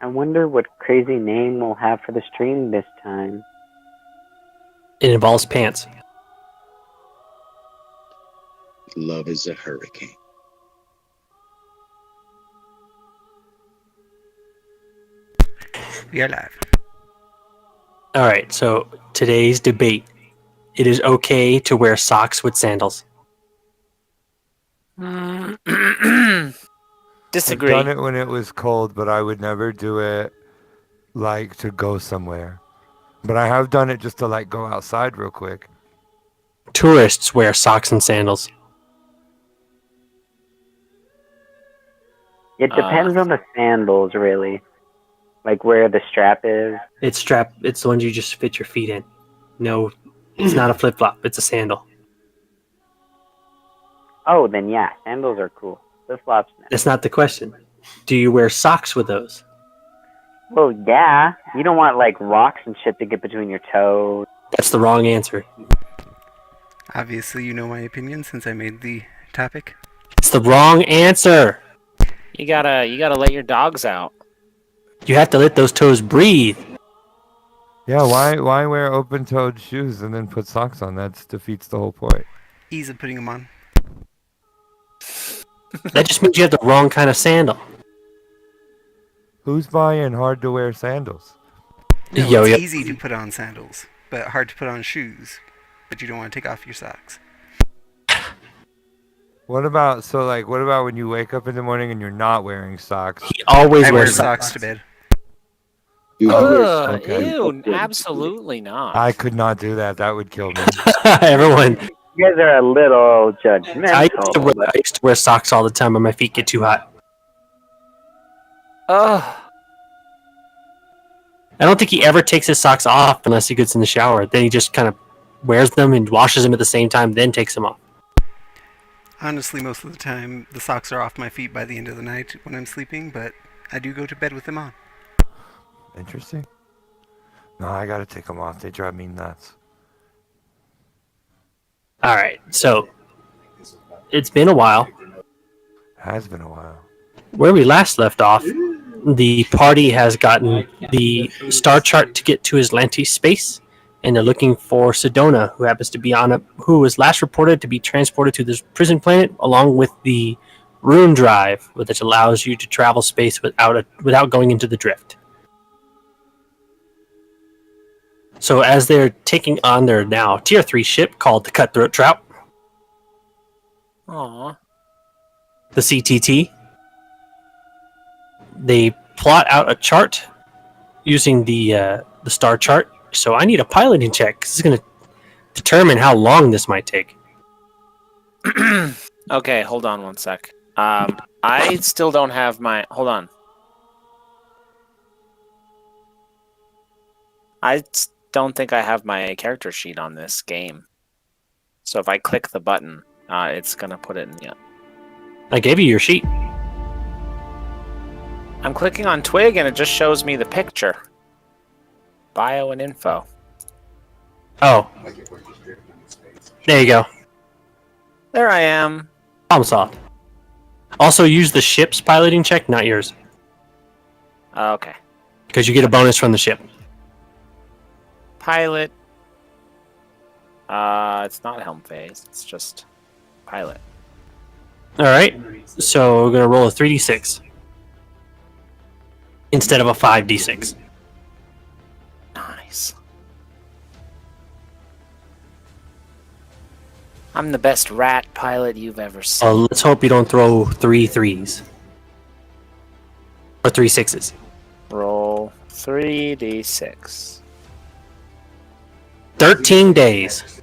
I wonder what crazy name we'll have for the stream this time. It involves pants. Love is a hurricane. We are live. All right, so today's debate. It is okay to wear socks with sandals. Disagree. I've done it when it was cold, but I would never do it like to go somewhere. But I have done it just to like go outside real quick. Tourists wear socks and sandals. It depends on the sandals, really. Like where the strap is. It's the ones you just fit your feet in. No, it's not a flip flop. It's a sandal. Oh, then yeah, sandals are cool. Flip-flops. No. That's not the question. Do you wear socks with those? Well, yeah. You don't want like rocks and shit to get between your toes. That's the wrong answer. Obviously, you know my opinion since I made the topic. It's the wrong answer. You gotta let your dogs out. You have to let those toes breathe. Yeah, why wear open-toed shoes and then put socks on? That defeats the whole point. Ease of putting them on. That just means you have the wrong kind of sandal. Who's buying hard-to-wear sandals? No, Yo, it's yo. easy to put on sandals, but hard to put on shoes. But you don't want to take off your socks. What about when you wake up in the morning and you're not wearing socks? He always I wear wears socks to bed. Ugh, Okay. ew, absolutely not. I could not do that. That would kill me. Everyone. You guys are a little judgmental. I used to wear socks all the time when my feet get too hot. Ugh. I don't think he ever takes his socks off unless he gets in the shower. Then he just kind of wears them and washes them at the same time, then takes them off. Honestly, most of the time, the socks are off my feet by the end of the night when I'm sleeping, but I do go to bed with them on. Interesting. No, I gotta take them off. They drive me nuts. All right, so it's been a while. Has been a while. Where we last left off, the party has gotten the star chart to get to Atlantis space, and they're looking for Sedona, who happens to be who was last reported to be transported to this prison planet, along with the rune drive, which allows you to travel space without going into the drift. So as they're taking on their now tier 3 ship called the Cutthroat Trout, Aw. the CTT, they plot out a chart using the star chart. So I need a piloting check. This is going to determine how long this might take. Okay, hold on one sec. I still don't have my... Hold on. Don't think I have my character sheet on this game. So if I click the button, it's going to put it in the... I gave you your sheet. I'm clicking on Twig and it just shows me the picture. Bio and info. Oh. There you go. There I am. Problem solved. Also use the ship's piloting check, not yours. Okay. Because you get a bonus from the ship. Pilot. It's not helm phase. It's just pilot. Alright. So we're going to roll a 3d6. Instead of a 5d6. Nice. I'm the best rat pilot you've ever seen. Let's hope you don't throw 3 3s. Or 3 6s. Roll 3d6. 13 days.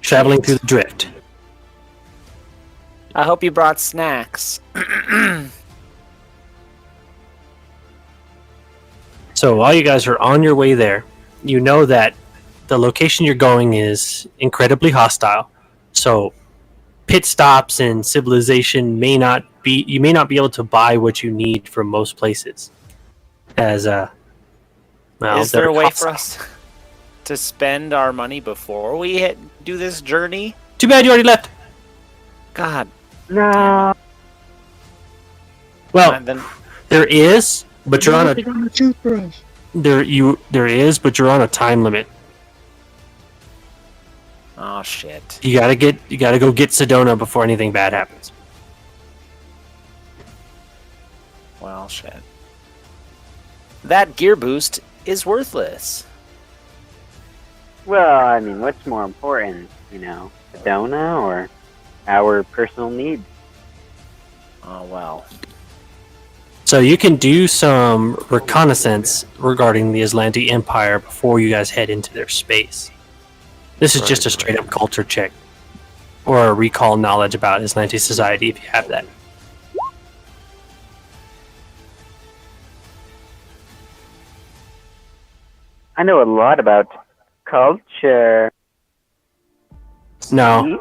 Traveling through the drift. I hope you brought snacks. So while you guys are on your way there, you know that the location you're going is incredibly hostile. So pit stops and civilization you may not be able to buy what you need from most places. As Is there a way for us to spend our money before we do this journey? Too bad you already left. God. No. Well, Then there is, But you're on a on the toothbrush. there is, but you're on a time limit. Oh shit. You gotta go get Sedona before anything bad happens. Well, shit. That gear boost is worthless. Well, I mean, what's more important, Sedona or our personal needs? Oh well. So you can do some reconnaissance regarding the Aslanti Empire before you guys head into their space. This is just a straight up culture check. Or a recall knowledge about Aslanti society if you have that. I know a lot about culture. No. See?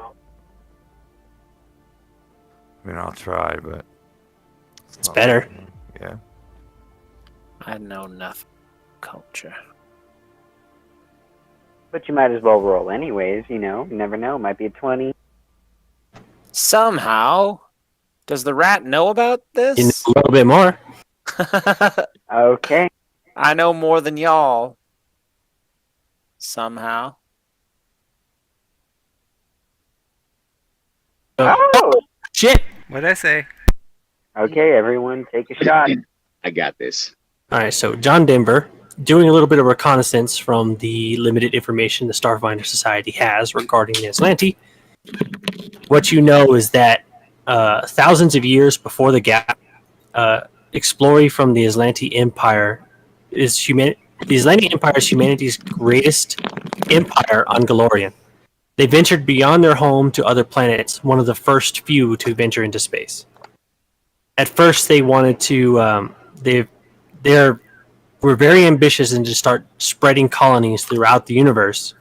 I mean, I'll try, but It's better. Yeah. I know nothing. Culture. But you might as well roll anyways, You never know. Might be a 20. Somehow, does the rat know about You know this? a little bit more. Okay. I know more than y'all. Somehow. Oh! Shit! What'd I say? Okay, everyone, take a shot. I got this. Alright, so John Denver, doing a little bit of reconnaissance from the limited information the Starfinder Society has regarding the Aslanti. What you know is that thousands of years before the gap, exploring from the Aslanti Empire the Aslanti Empire is humanity's greatest empire on Galorian. They ventured beyond their home to other planets, one of the first few to venture into space. At first, they wanted to. They were very ambitious and to start spreading colonies throughout the universe.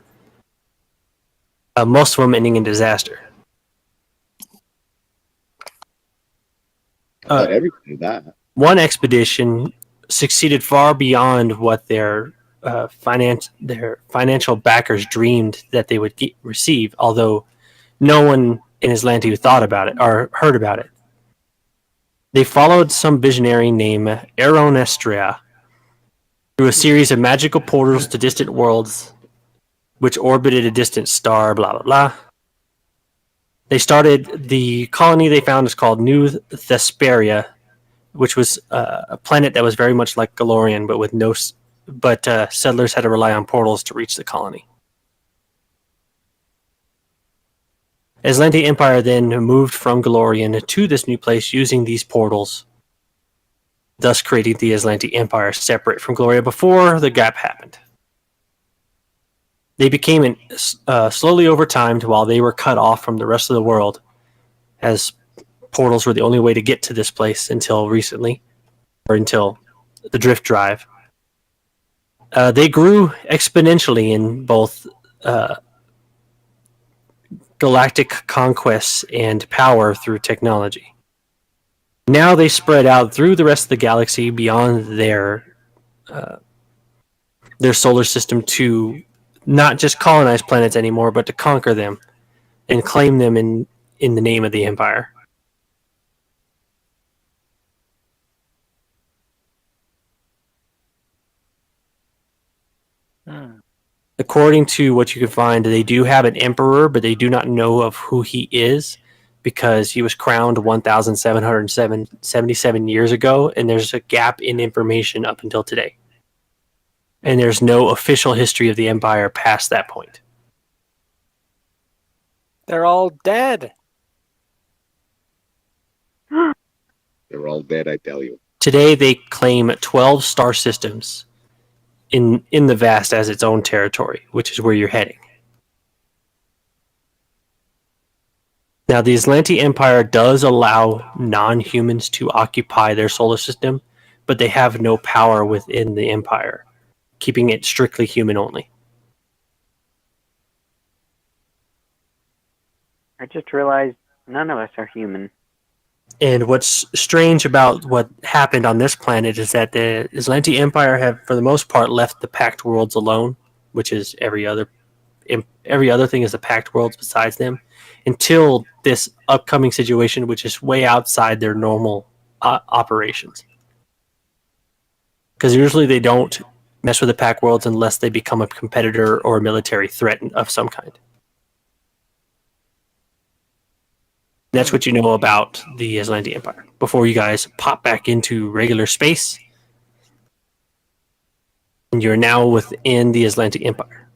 Most of them ending in disaster. But everything died. One expedition succeeded far beyond what their financial backers dreamed that they would receive, although no one in Aslanti thought about it or heard about it. They followed some visionary named Aeronestria through a series of magical portals to distant worlds, which orbited a distant star, blah, blah, blah. They started the colony they found is called New Thesperia, which was a planet that was very much like Galorian, but with no, settlers had to rely on portals to reach the colony. Aslanti Empire then moved from Galorian to this new place using these portals, thus creating the Aslanti Empire separate from Gloria before the gap happened. They became slowly over time to while they were cut off from the rest of the world, as portals were the only way to get to this place until recently, or until the drift drive. They grew exponentially in both galactic conquests and power through technology. Now they spread out through the rest of the galaxy beyond their solar system to not just colonize planets anymore, but to conquer them and claim them in the name of the Empire. According to what you can find, they do have an emperor, but they do not know of who he is because he was crowned 1,777 years ago, and there's a gap in information up until today. And there's no official history of the Empire past that point. They're all dead. They're all dead, I tell you. Today, they claim 12 star systems in the vast as its own territory, which is where you're heading. Now, the Aslanti Empire does allow non-humans to occupy their solar system, but they have no power within the Empire, keeping it strictly human only. I just realized none of us are human. And what's strange about what happened on this planet is that the Aslanti Empire have, for the most part, left the Pact Worlds alone, which is every other thing is the Pact Worlds besides them, until this upcoming situation, which is way outside their normal operations. because usually they don't mess with the Pack Worlds unless they become a competitor or a military threat of some kind. That's what you know about the Aslanti Empire before you guys pop back into regular space. And you're now within the Aslanti Empire.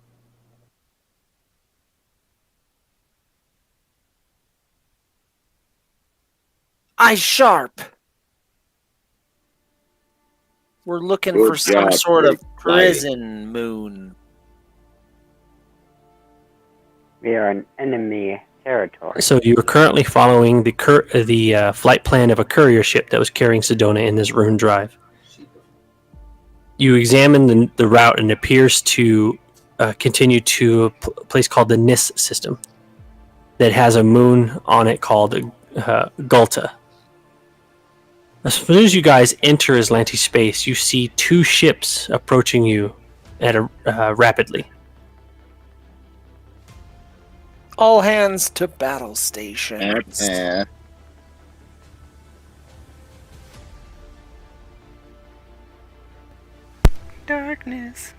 Eyes sharp. We're looking Good for some job, sort of Big Flighty. prison moon. We are in enemy territory. So you are currently following the flight plan of a courier ship that was carrying Sedona in this ruined drive. You examine the route and it appears to continue to a place called the Nis system that has a moon on it called Gulta. As soon as you guys enter Aslanti space, you see two ships approaching you at rapidly. All hands to battle stations. Darkness.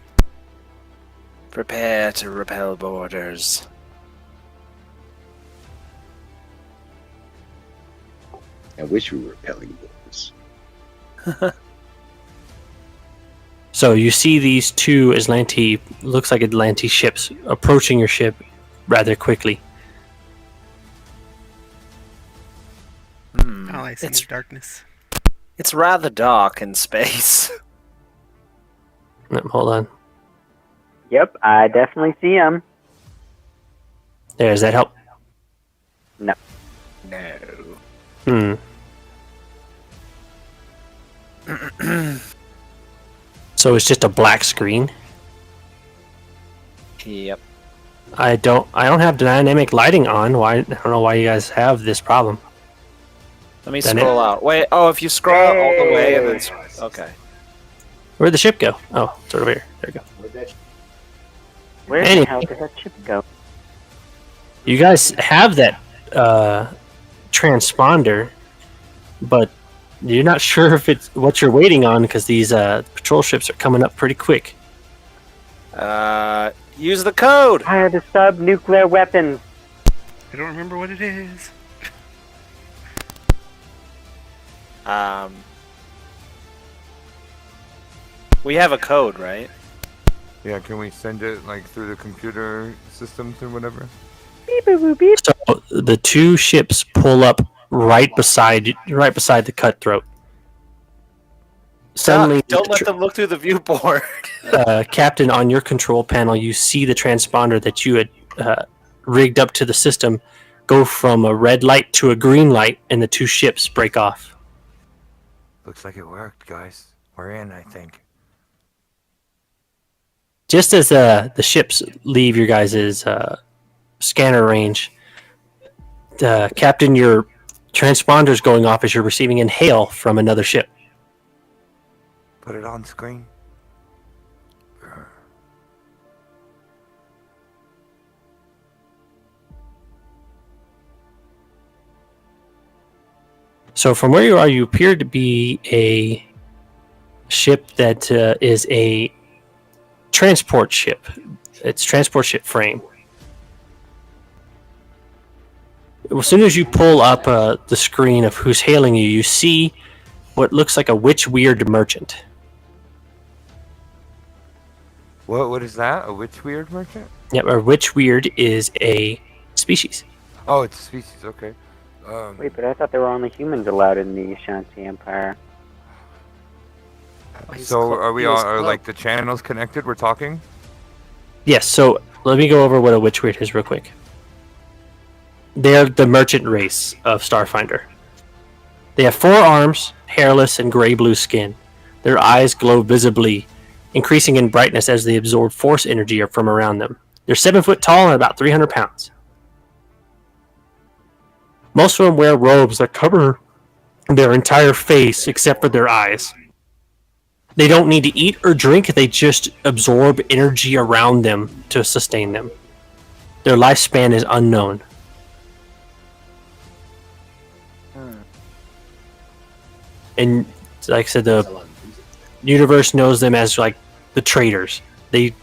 Prepare to repel borders. I wish we were repelling borders. So you see these two Aslanti, looks like Aslanti ships approaching your ship rather quickly. All I see is It's darkness. it's rather dark in space. Hold on. Yep, I definitely see him. Does that help? No. No. So it's just a black screen. Yep. I don't have dynamic lighting on. Why? I don't know why you guys have this problem. Let me Done scroll out. Wait. Oh, if you scroll out all the way and then okay. Where'd the ship go? Oh, it's over here. There we go. Where Anyway. the hell did that ship go? You guys have that transponder, but you're not sure if it's what you're waiting on because these patrol ships are coming up pretty quick. Use the code. Fire the sub-nuclear weapons. I don't remember what it is. We have a code, right? Yeah, can we send it like through the computer systems or whatever? Beep, boop, boop, beep. So the two ships pull up right beside the cutthroat. Suddenly, Don't let them look through the viewport. Captain, on your control panel, you see the transponder that you had rigged up to the system go from a red light to a green light, and the two ships break off. Looks like it worked, guys. We're in, I think. Just as the ships leave your guys' scanner range, Captain, your transponder's going off as you're receiving a hail from another ship. Put it on screen. So from where you are, you appear to be a ship that is a transport ship. It's transport ship frame. As soon as you pull up the screen of who's hailing you, you see what looks like a witch weird merchant. What is that? A witch weird merchant? Yep, a witch weird is a species. Oh, it's a species. Okay. Wait, but I thought there were only humans allowed in the Ashanti Empire. So are we all are like the channels connected? We're talking. Yes, so let me go over what a witch weird is real quick. They're the merchant race of Starfinder. They have 4 arms, hairless, and gray-blue skin. Their eyes glow visibly, increasing in brightness as they absorb force energy from around them. They're 7 foot tall and about 300 pounds. Most of them wear robes that cover their entire face except for their eyes. They don't need to eat or drink, they just absorb energy around them to sustain them. Their lifespan is unknown. And like I said, universe knows them as like the traders. They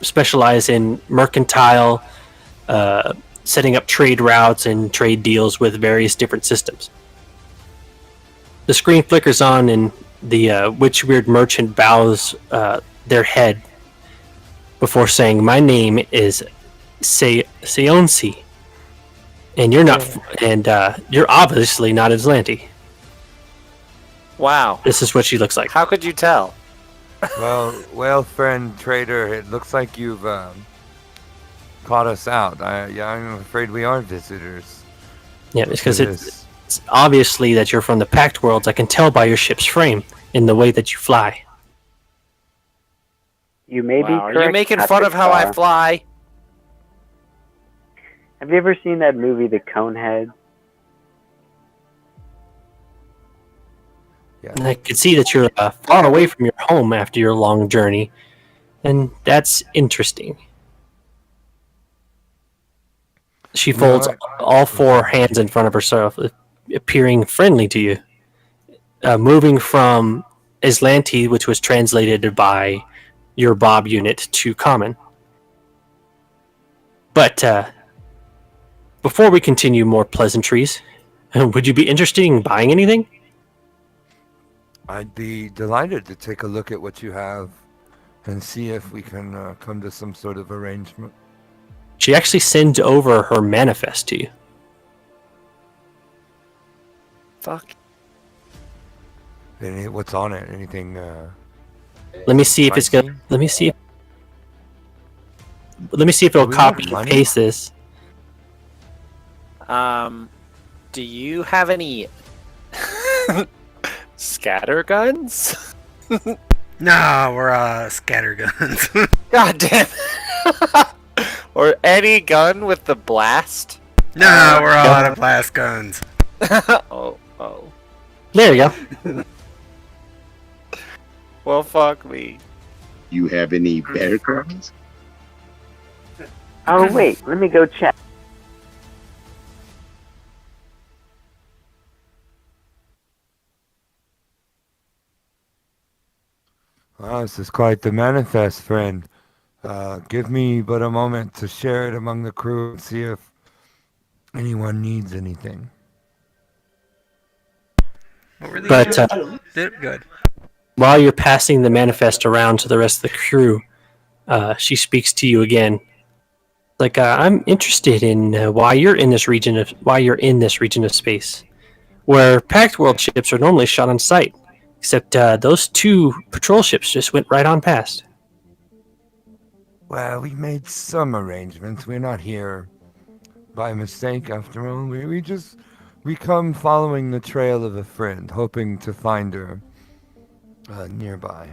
specialize in mercantile, setting up trade routes and trade deals with various different systems. The screen flickers on, and the Witchweird merchant bows their head before saying, "My name is Seonsi, and you're not, and you're obviously not Aslanti." Wow. This is what she looks like. How could you tell? Well, friend trader, it looks like you've caught us out. I'm afraid we are visitors. Yeah, because to it's this. obviously that you're from the Pact Worlds. I can tell by your ship's frame in the way that you fly. You may be Wow. correct. Are you making fun of how I fly? Have you ever seen that movie, The Coneheads? And I can see that you're far away from your home after your long journey, and that's interesting. She folds all four hands in front of herself, appearing friendly to you. Moving from Aslanti, which was translated by your Bob unit, to Common. But before we continue more pleasantries, would you be interested in buying anything? I'd be delighted to take a look at what you have and see if we can come to some sort of arrangement. She actually sends over her manifest to you. Fuck. What's on it? Anything? Let me see if it's Spicy? gonna. Let me see. Let me see if it'll Do we have copy and money? paste this. Do you have any scatter guns? Nah, we're scatterguns. God damn. Or any gun with the blast? Nah, we're all out of blast guns. oh. There you go. Well, fuck me. You have any bear claws? Oh, wait, let me go check. This is quite the manifest, friend. Give me but a moment to share it among the crew and see if anyone needs anything. What were these? But Good. while you're passing the manifest around to the rest of the crew, she speaks to you again. Like, I'm interested in why you're in this region of space, where Pact World ships are normally shot on sight. Except those two patrol ships just went right on past. Well, we made some arrangements. We're not here by mistake, after all. We come following the trail of a friend, hoping to find her nearby.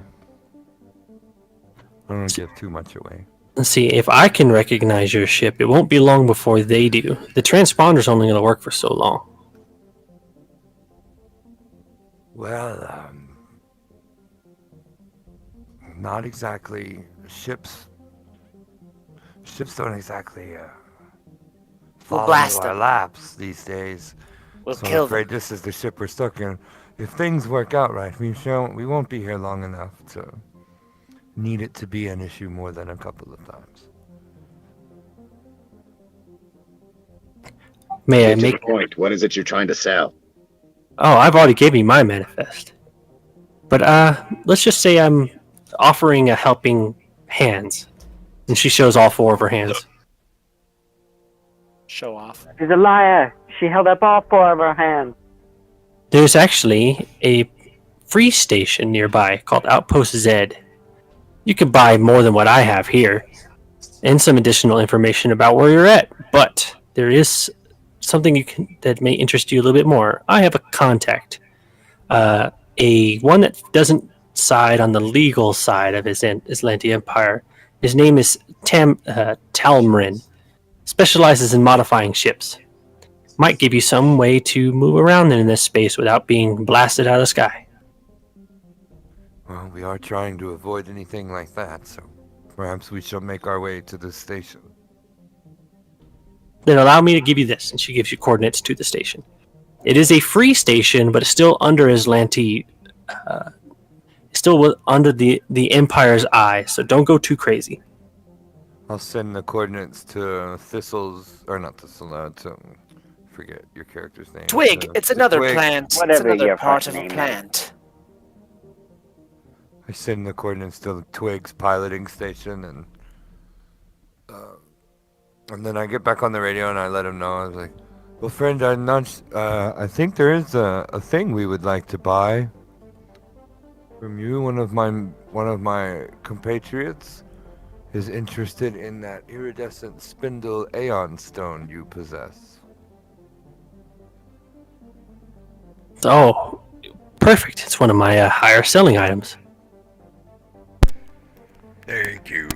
I don't want to give too much away. Let's see, if I can recognize your ship, it won't be long before they do. The transponder's only going to work for so long. Well, not exactly. Ships don't exactly fall blast into our them. laps these days. We'll So I'm kill afraid them. this is the ship we're stuck in. If things work out right, we won't be here long enough to need it to be an issue more than a couple of times. May I Get to make... the point. What is it you're trying to sell? Oh, I've already gave you my manifest. But let's just say I'm offering a helping hands. And she shows all four of her hands. Show off. She's a liar. She held up all four of her hands. There's actually a free station nearby called Outpost Z. You can buy more than what I have here, and some additional information about where you're at. But there is something that may interest you a little bit more. I have a contact, a one that doesn't side on the legal side of Aslanti Empire. His name is Talmrin. Specializes in modifying ships. Might give you some way to move around in this space without being blasted out of the sky. Well, we are trying to avoid anything like that, so perhaps we shall make our way to the station. Then allow me to give you this, and she gives you coordinates to the station. It is a free station, but it's still under Aslanti still under the Empire's eye, so don't go too crazy. I'll send the coordinates to Thistle's, or not Thistle, to forget your character's name. Twig, it's another Twig. plant. It's Whatever another your part of fucking a name is. plant. I send the coordinates to Twig's piloting station, and then I get back on the radio and I let him know. I was like, "Well, friend, I'm not. I think there is a thing we would like to buy from you. One of my compatriots is interested in that iridescent spindle Aeon stone you possess." Oh, perfect. It's one of my higher selling items. Thank you.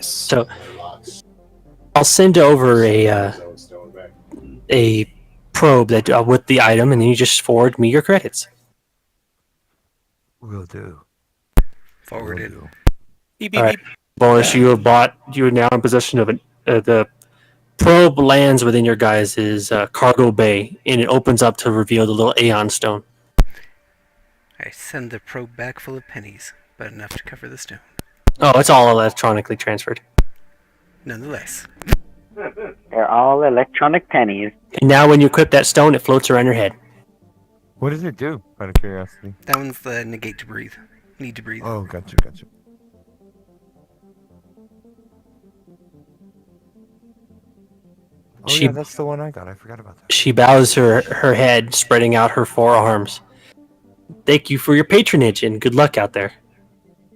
So I'll send over a probe that with the item, and then you just forward me your credits. Will do. Forwarded. Will do. Beep, All beep, right, Boris, you are now in possession of the probe lands within your guys' cargo bay, and it opens up to reveal the little Aeon stone. I send the probe back full of pennies, but enough to cover the stone. Oh, it's all electronically transferred. Nonetheless. They're all electronic pennies. And now when you equip that stone, it floats around your head. What does it do? Out of curiosity. That one's the negate to breathe. Need to breathe. Oh, gotcha. Oh, She- yeah, that's the one I got. I forgot about that. She bows her head, spreading out her forearms. Thank you for your patronage and good luck out there.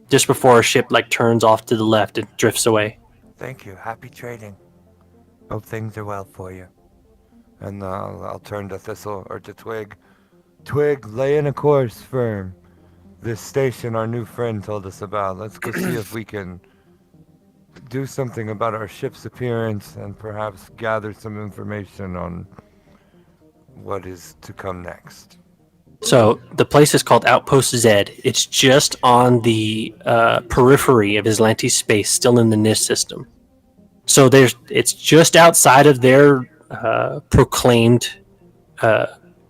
Just before her ship turns off to the left and drifts away. Thank you. Happy trading. Hope things are well for you. And I'll turn to Thistle or to Twig. Twig, lay in a course for this station our new friend told us about. Let's go see if we can do something about our ship's appearance and perhaps gather some information on what is to come next. So the place is called Outpost Z. It's just on the periphery of Islantis space, still in the NIST system. So it's just outside of their proclaimed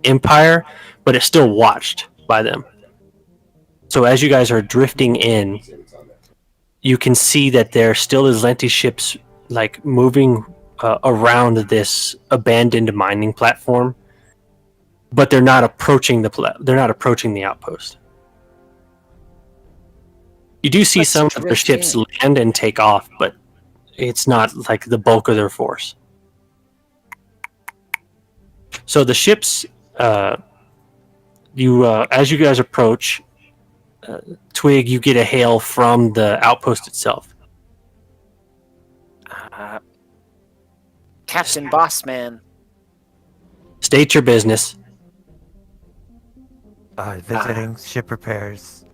empire, but it's still watched by them. So as you guys are drifting in, you can see that there still is Islantis ships moving around this abandoned mining platform. But they're not approaching the outpost. You do see Let's some of their drift ships in. land and take off, but it's not like the bulk of their force. So the ships, as you guys approach, Twig, you get a hail from the outpost itself. Captain Bossman. State your business. Visiting, ship repairs,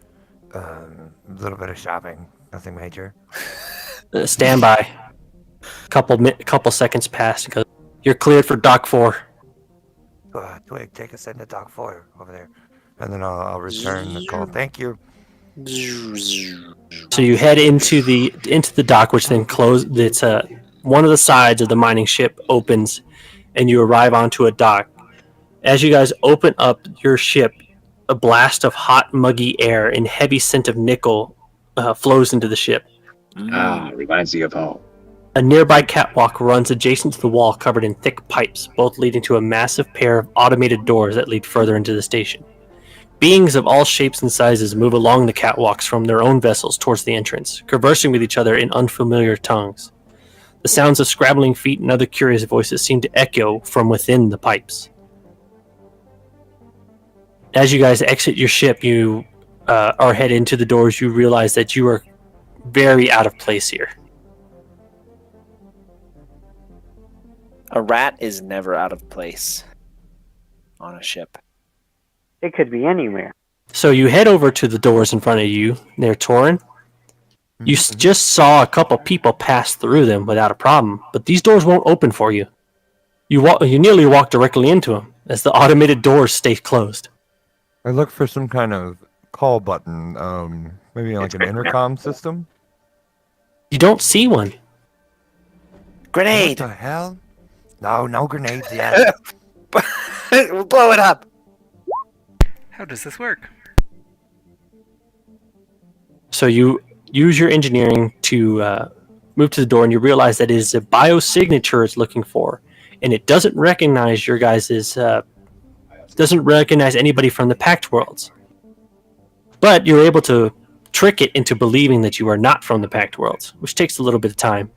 a little bit of shopping, nothing major. Stand by. Couple seconds pass. And goes, you're cleared for Dock 4. Twig, take us into Dock 4 over there. And then I'll return the call. Thank you. So you head into the dock, which then closes. It's one of the sides of the mining ship opens, and you arrive onto a dock. As you guys open up your ship, a blast of hot, muggy air and heavy scent of nickel flows into the ship. Reminds you of home. A nearby catwalk runs adjacent to the wall, covered in thick pipes, both leading to a massive pair of automated doors that lead further into the station. Beings of all shapes and sizes move along the catwalks from their own vessels towards the entrance, conversing with each other in unfamiliar tongues. The sounds of scrabbling feet and other curious voices seem to echo from within the pipes. As you guys exit your ship, you are head into the doors. You realize that you are very out of place here. A rat is never out of place on a ship. It could be anywhere. So you head over to the doors in front of you, near Torin. You just saw a couple people pass through them without a problem, but these doors won't open for you. You nearly walk directly into them, as the automated doors stay closed. I look for some kind of call button, maybe like an intercom system. You don't see one. Grenade! What the hell? No grenades yet. We'll blow it up! How does this work? So you use your engineering to move to the door, and you realize that it is a biosignature it's looking for, and it doesn't recognize your guys's. Doesn't recognize anybody from the Pact Worlds. But you're able to trick it into believing that you are not from the Pact Worlds, which takes a little bit of time.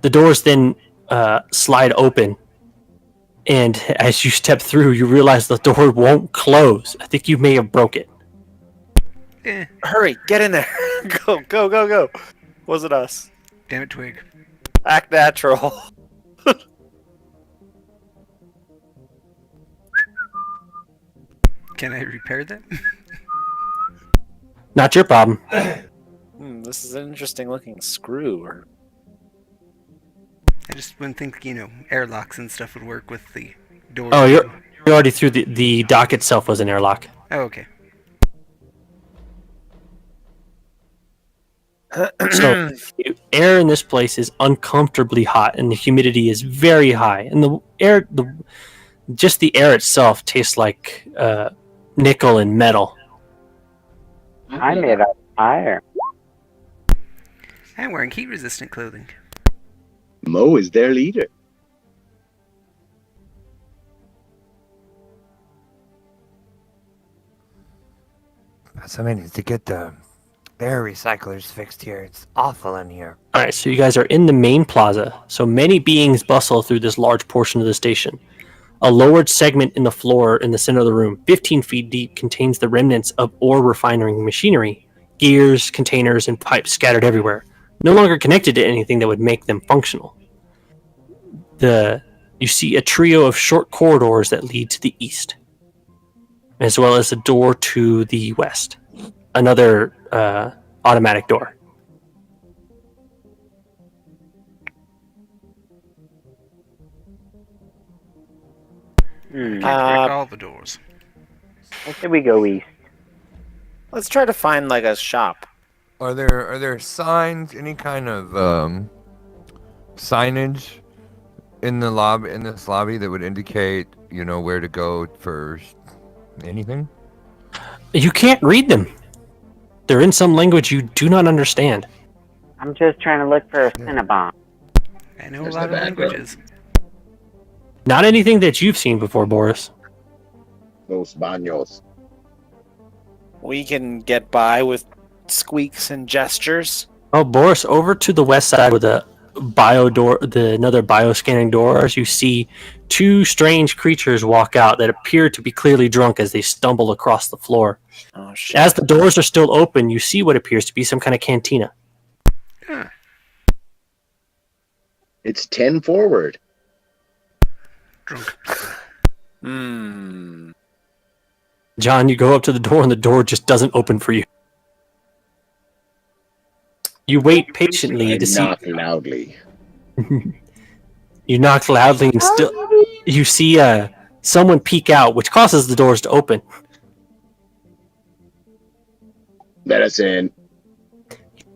The doors then slide open, and as you step through, you realize the door won't close. I think you may have broke it. Hurry, get in there. Go, go, go, go. Wasn't us. Damn it, Twig. Act natural. Can I repair that? Not your problem. This is an interesting looking screw. I just wouldn't think, airlocks and stuff would work with the door. Oh, you're already through. The dock itself was an airlock. Oh, okay. So air in this place is uncomfortably hot, and the humidity is very high. And the air itself tastes like nickel and metal. I'm made out of fire. I'm wearing heat-resistant clothing. Mo is their leader. Somebody needs to get the air recyclers fixed here. It's awful in here. All right, so you guys are in the main plaza. So many beings bustle through this large portion of the station. A lowered segment in the floor in the center of the room, 15 feet deep, contains the remnants of ore refining machinery, gears, containers, and pipes scattered everywhere, no longer connected to anything that would make them functional. You see a trio of short corridors that lead to the east, as well as a door to the west. Another automatic door. Break all the doors. I say we go east. Let's try to find like a shop. Are there signs, any kind of signage in this lobby that would indicate, where to go for anything? You can't read them. They're in some language you do not understand. I'm just trying to look for a Cinnabon. I know There's a lot the of back languages. Not anything that you've seen before, Boris. Los baños. We can get by with squeaks and gestures. Oh, Boris, over to the west side with the bio door, another bioscanning doors, you see two strange creatures walk out that appear to be clearly drunk as they stumble across the floor. Oh shit! As the doors are still open, you see what appears to be some kind of cantina. Huh. It's 10 forward. Drunk. John, you go up to the door and the door just doesn't open for you. You wait patiently to see. Knock loudly. You knock loudly and still you see someone peek out, which causes the doors to open. Let us in.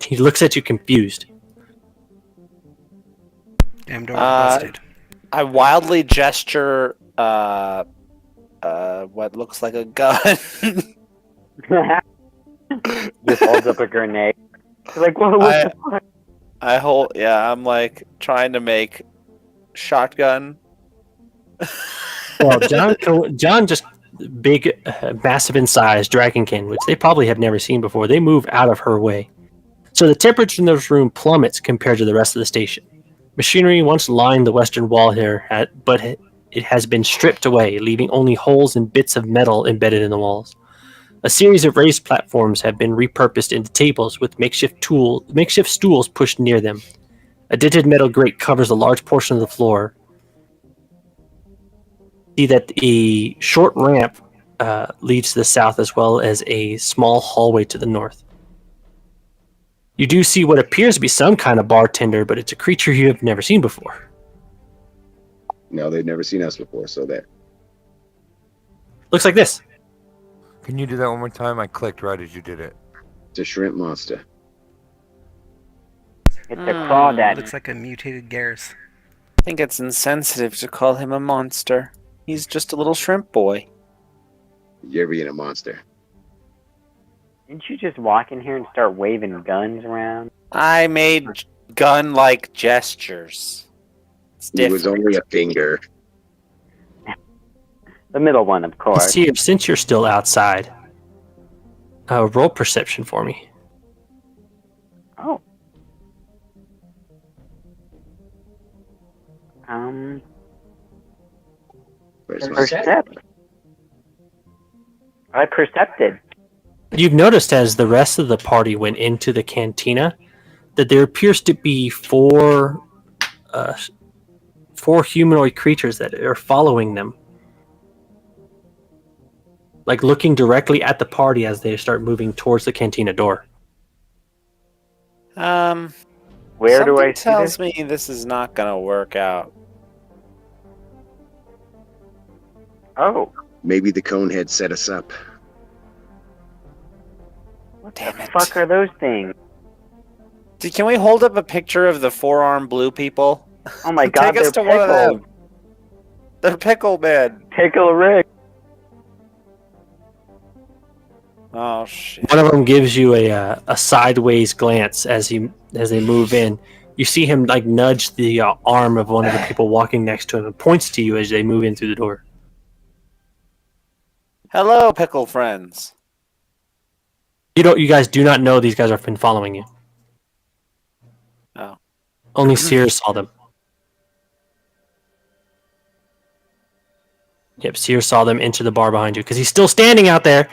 He looks at you confused. Damn door busted. I wildly gesture what looks like a gun. Just holds up a grenade. You're like, what the fuck? I'm like trying to make shotgun. Well, John just big, massive in size, dragonkin, which they probably have never seen before. They move out of her way. So the temperature in this room plummets compared to the rest of the station. Machinery once lined the western wall here, but it has been stripped away, leaving only holes and bits of metal embedded in the walls. A series of raised platforms have been repurposed into tables with makeshift stools pushed near them. A dented metal grate covers a large portion of the floor. See that a short ramp leads to the south, as well as a small hallway to the north. You do see what appears to be some kind of bartender, but it's a creature you have never seen before. No, they've never seen us before, so there. Looks like this. Can you do that one more time? I clicked right as you did it. It's a shrimp monster. It's a crawdad. Looks like a mutated Garrus. I think it's insensitive to call him a monster. He's just a little shrimp boy. You're being a monster. Didn't you just walk in here and start waving guns around? I made gun-like gestures. It's It was different. only a finger. The middle one, of course. See, since you're still outside, roll perception for me. Oh. Where's my Percept. I percepted. You've noticed as the rest of the party went into the cantina that there appears to be four humanoid creatures that are following them, like looking directly at the party as they start moving towards the cantina door. Where Something do I see tells this? me this is not gonna work out. Oh, Maybe the Conehead set us up. what Damn the it. fuck are those things? Can we hold up a picture of the four-armed blue people? Oh my god, Take us they're to one of pickled. them. They're pickle men. Pickle Rick. Oh shit. One of them gives you a sideways glance as they move in. You see him like nudge the arm of one of the people walking next to him and points to you as they move in through the door. Hello, pickle friends. You guys do not know these guys have been following you. Oh. Only Sears saw them. Yep, Sears saw them enter the bar behind you because he's still standing out there.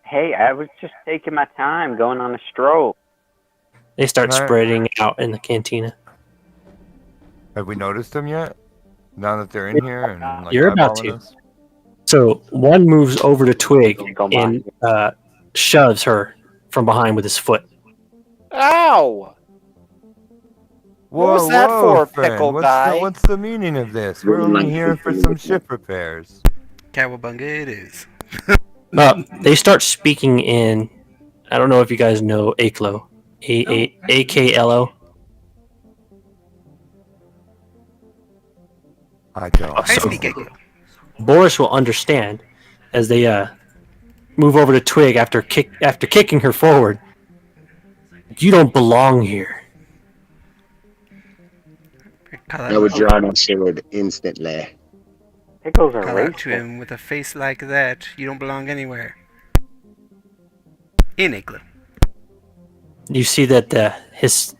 Hey, I was just taking my time going on a stroll. They start Right. spreading out in the cantina. Have we noticed them yet? Now that they're in here and like You're about eyeballing to. us? So one moves over to Twig Go and shoves her from behind with his foot. Ow! What was that for, pickle guy? What's the meaning of this? We're only here for some ship repairs. Cowabunga it is. They start speaking in. I don't know if you guys know Aklo. A-K-L-O. I don't. I So- speak Iglo. Boris will understand as they move over to Twig after kicking her forward. You don't belong here. I would draw my sword instantly. Pickles are Call out to racist. him with a face like that. You don't belong anywhere. In Iglo. You see that his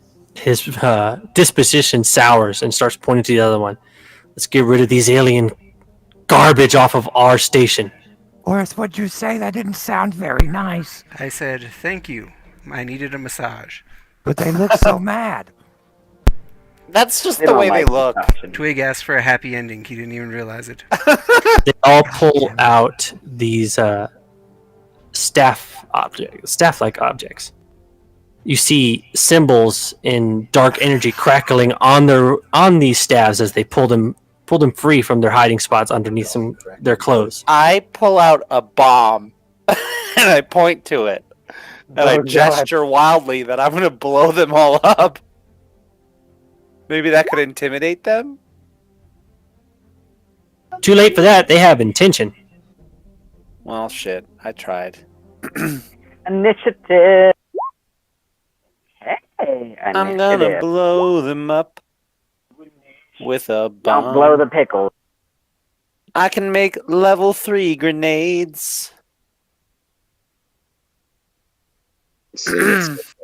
disposition sours and starts pointing to the other one. Let's get rid of these alien garbage off of our station. Boris, what'd you say? That didn't sound very nice. I said, thank you. I needed a massage. But they look so mad. That's just They the don't way like they look. discussion. Twig asked for a happy ending. He didn't even realize it. They all pull out these staff-like objects. You see symbols in dark energy crackling on these staves as they pull them free from their hiding spots underneath their clothes. I pull out a bomb and I point to it. And I Oh, God. gesture wildly that I'm going to blow them all up. Maybe that could intimidate them? Too late for that. They have intention. Well, shit. I tried. Initiative. Hey, I'm gonna initiative. blow them up with a bomb. Don't blow the pickles. I can make level 3 grenades. So that's-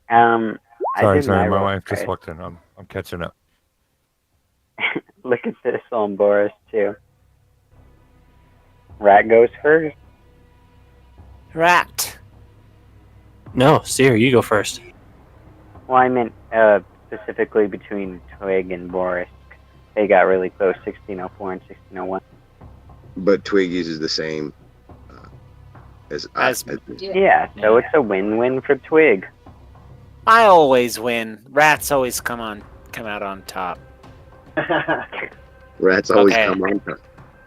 I Sorry, did my my roll, wife just right? walked in. I'm catching up. Look at this on Boris too. Rat goes first. Rat. No, Seer, you go first. Well, I meant specifically between Twig and Boris. They got really close, 1604 and 1601. but Twig uses the same as Yeah, so it's a win-win for Twig. I always win. Rats always come out on top. rats always Okay. come on top.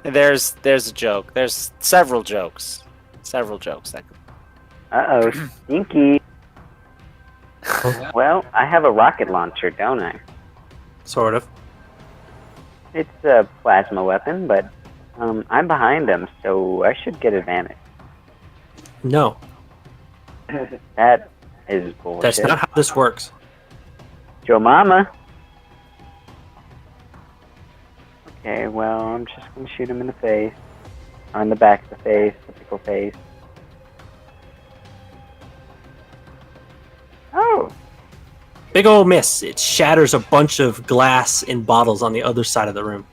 There's a joke. There's several jokes. Several jokes. Uh-oh, stinky. Well, I have a rocket launcher, don't I? Sort of. It's a plasma weapon, but I'm behind him, so I should get advantage. No, That is bullshit. that's not how this works. Joe Mama. Okay, well, I'm just gonna shoot him in the face. On the back of the face, the pickle face. Oh! Big ol' miss. It shatters a bunch of glass and bottles on the other side of the room.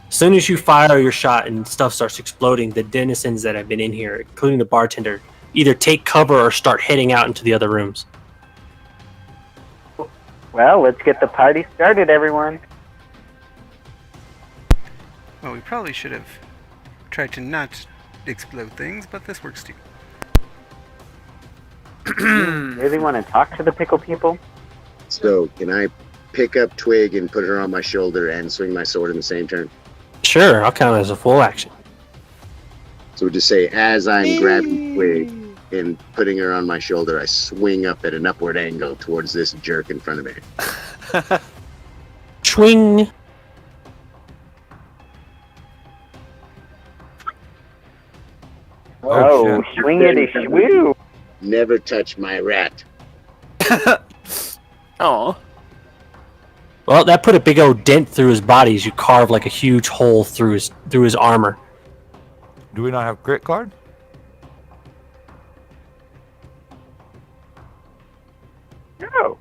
As soon as you fire your shot and stuff starts exploding, the denizens that have been in here, including the bartender, either take cover or start heading out into the other rooms. Well, let's get the party started, everyone. Well, we probably should have tried to not explode things, but this works too. Really want to talk to the pickle people? So, can I pick up Twig and put her on my shoulder and swing my sword in the same turn? Sure, I'll count it as a full action. So just say, as I'm grabbing Twig and putting her on my shoulder, I swing up at an upward angle towards this jerk in front of me. Swing. Oh, shit. swingity swoo! Never touch my rat. Oh. Well, that put a big old dent through his body as you carved like a huge hole through his armor. Do we not have crit card? No.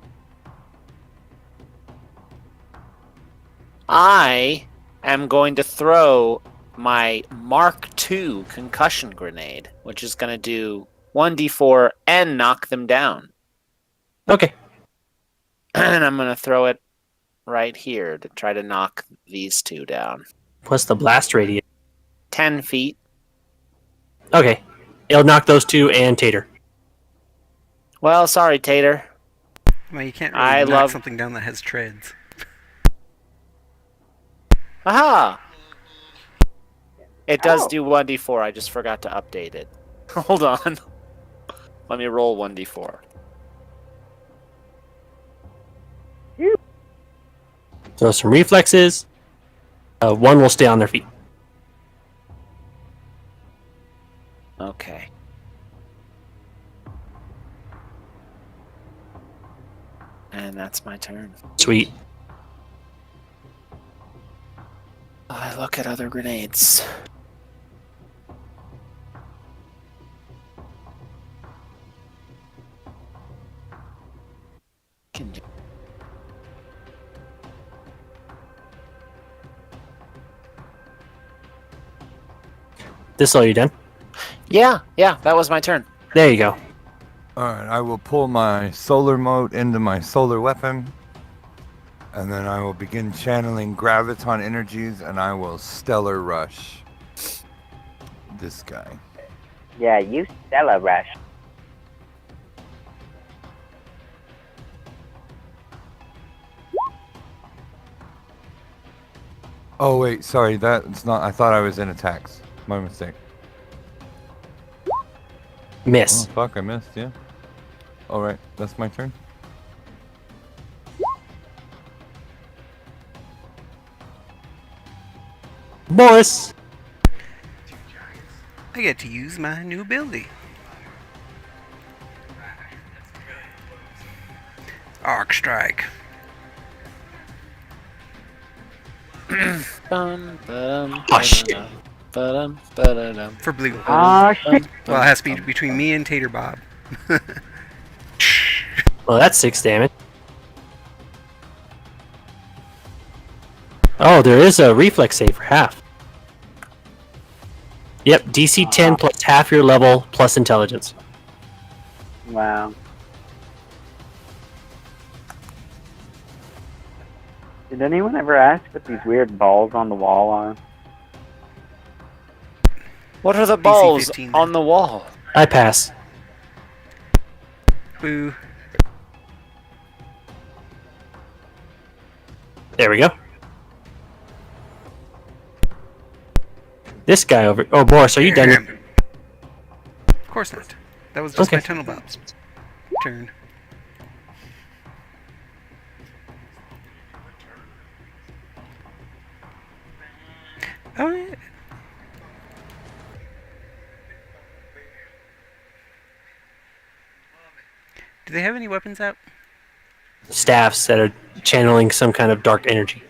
I am going to throw my Mark II concussion grenade, which is going to do 1d4 and knock them down. Okay. And I'm going to throw it right here to try to knock these two down. What's the blast radius? 10 feet. Okay. It'll knock those two and Tater. Well, sorry, Tater. Well, you can't really I knock love- something down that has treads. Aha! It does Ow. do 1d4. I just forgot to update it. Hold on. Let me roll 1d4. So some reflexes. One will stay on their feet. Okay. And that's my turn. Sweet. I look at other grenades. Can do. This all you done? Yeah, that was my turn. There you go. Alright, I will pull my solar mode into my solar weapon. And then I will begin channeling graviton energies and I will stellar rush this guy. Yeah, you Stella Rush. Oh wait, sorry, that's not, I thought I was in attacks. My mistake. Miss. Oh fuck, I missed, yeah. Alright, that's my turn. Boris. I get to use my new ability. Arc Strike. Oh, shit. For blue. Ah, shit. Well, it has to be between me and Tater Bob. Well, that's 6 damage. Oh, there is a reflex save for half. Yep, DC 10 plus half your level plus intelligence. Wow. Did anyone ever ask what these weird balls on the wall are? What are the balls 15 on the wall? I pass. Boo. There we go. This guy over. Oh, Boris, are you done? yet? Of course not. That was just Okay. my Tunnel Bob's turn. Do they have any weapons out? Staffs that are channeling some kind of dark energy.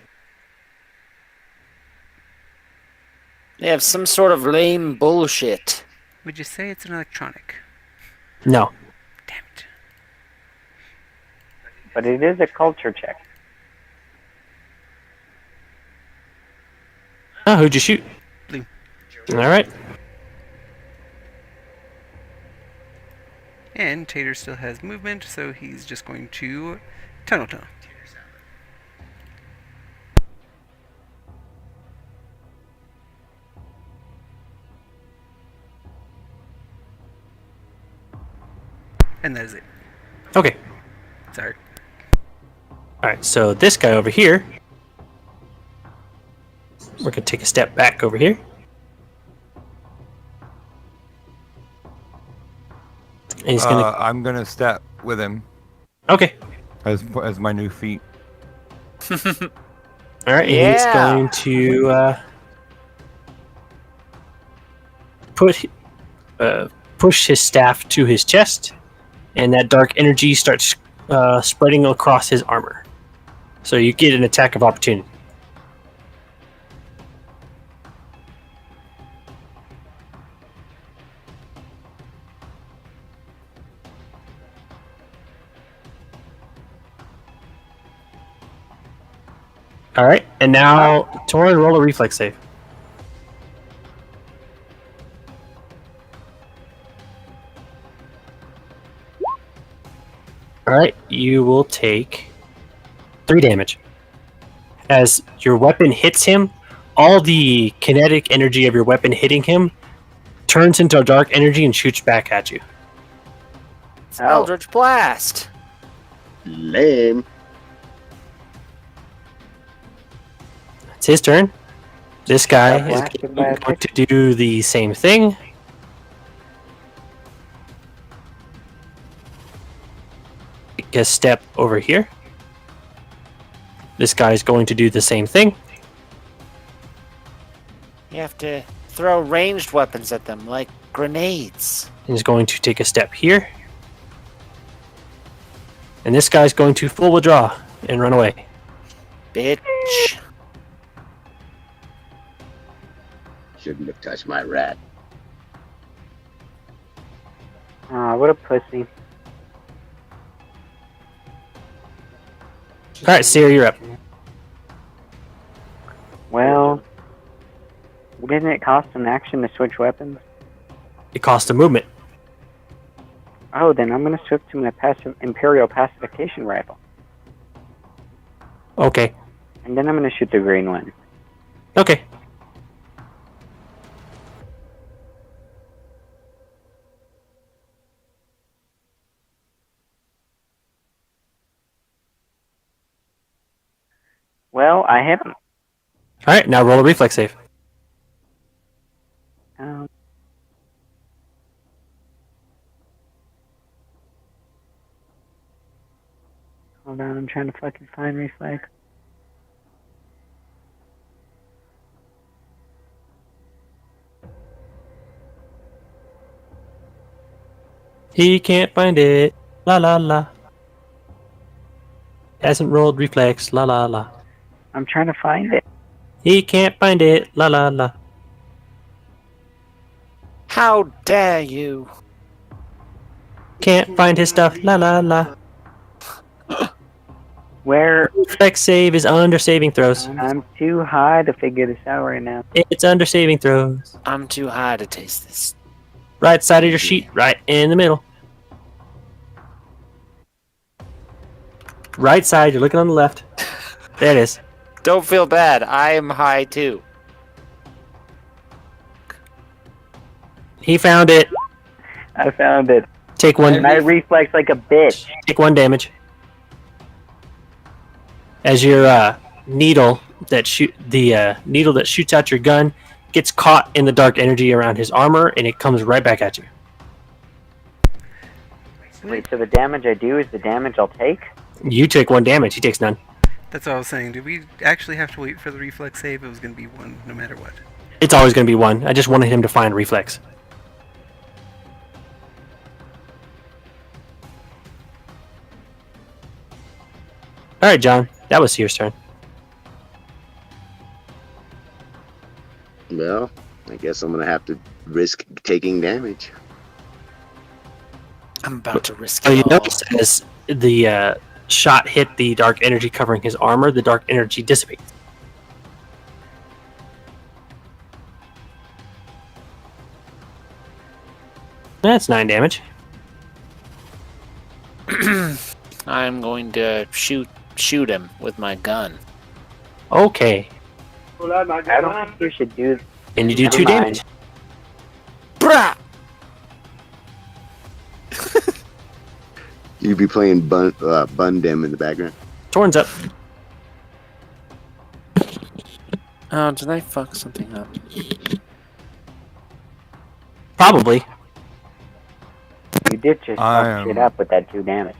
They have some sort of lame bullshit. Would you say it's an electronic? No. Damn it. But it is a culture check. Oh, who'd you shoot? Blue. All right. And Tater still has movement, so he's just going to tunnel. And that is it. Okay. Sorry. All right. So this guy over here, we're gonna take a step back over here. And he's gonna. I'm gonna step with him Okay. as my new feet. All right. And he's Yeah. going to push his staff to his chest, and that dark energy starts spreading across his armor. So you get an attack of opportunity. All right, and now Torin, roll a reflex save. All right, you will take 3 damage. As your weapon hits him, all the kinetic energy of your weapon hitting him turns into dark energy and shoots back at you. It's Eldritch Blast. Lame. It's his turn. This guy Got is blasted by a going to do the same thing. Take a step over here. This guy is going to do the same thing. You have to throw ranged weapons at them, like grenades. He's going to take a step here. And this guy's going to full withdraw and run away. Bitch. Shouldn't have touched my rat. Aw, what a pussy. Alright, Seer, you're up. Well, didn't it cost an action to switch weapons? It costs a movement. Oh, then I'm going to switch to my Imperial Pacification Rifle. Okay. And then I'm going to shoot the green one. Okay. Well, I haven't. Alright, now roll a reflex save. Um, hold on, I'm trying to fucking find reflex. He can't find it. La la la. Hasn't rolled reflex. La la la. I'm trying to find it. He can't find it. La la la. How dare you? Can't find his stuff. La la la. Where? Reflex save is under saving throws. I'm too high to figure this out right now. It's under saving throws. I'm too high to taste this. Right side of your sheet, right in the middle. Right side, you're looking on the left. There it is. Don't feel bad. I am high too. He found it. I found it. Take one. And I reflex like a bitch. Take 1 damage. As your needle that shoots out your gun gets caught in the dark energy around his armor, and it comes right back at you. Wait, so the damage I do is the damage I'll take? You take 1 damage. He takes none. That's what I was saying. Did we actually have to wait for the reflex save? It was going to be 1 no matter what. It's always going to be 1. I just wanted him to find reflex. All right, John. That was your turn. Well, I guess I'm gonna have to risk taking damage. I'm about to risk So it you all. notice as the shot hit the dark energy covering his armor, the dark energy dissipates. That's 9 damage. I'm going to shoot him with my gun. Okay. I don't think you should do. And you do Never 2 mind. damage. Brah! You'd be playing Bundem in the background. Torn's up. Oh, did I fuck something up? Probably. You did just fuck shit up with that 2 damage.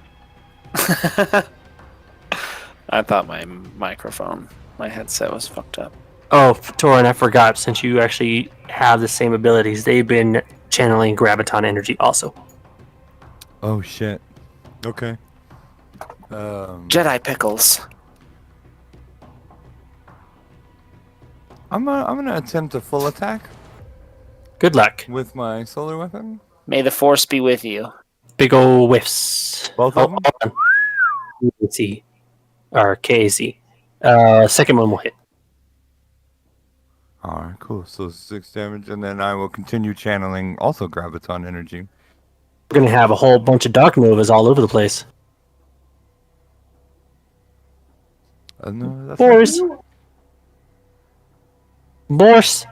I thought my my headset was fucked up. Oh, Torin, I forgot. Since you actually have the same abilities, they've been channeling graviton energy also. Oh shit. Okay. Jedi pickles. I'm gonna attempt a full attack Good luck. with my solar weapon. May the force be with you. Big ol' whiffs. Both of them? Hold on. Let's see. Or KAC. Second one will hit. All right, cool. So 6 damage, and then I will continue channeling also graviton energy. We're going to have a whole bunch of dark novas all over the place. No, that's Boris. Boris.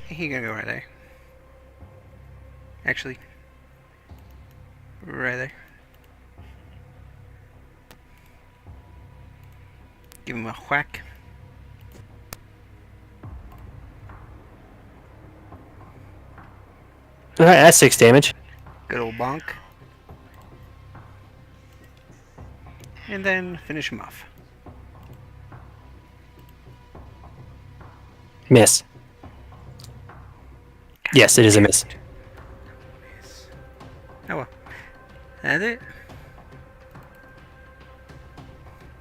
He gonna go right there. Actually, right there. Give him a whack. All right, that's 6 damage. Good old bonk. And then finish him off. Miss. Yes, it is a miss. Oh well. That's it.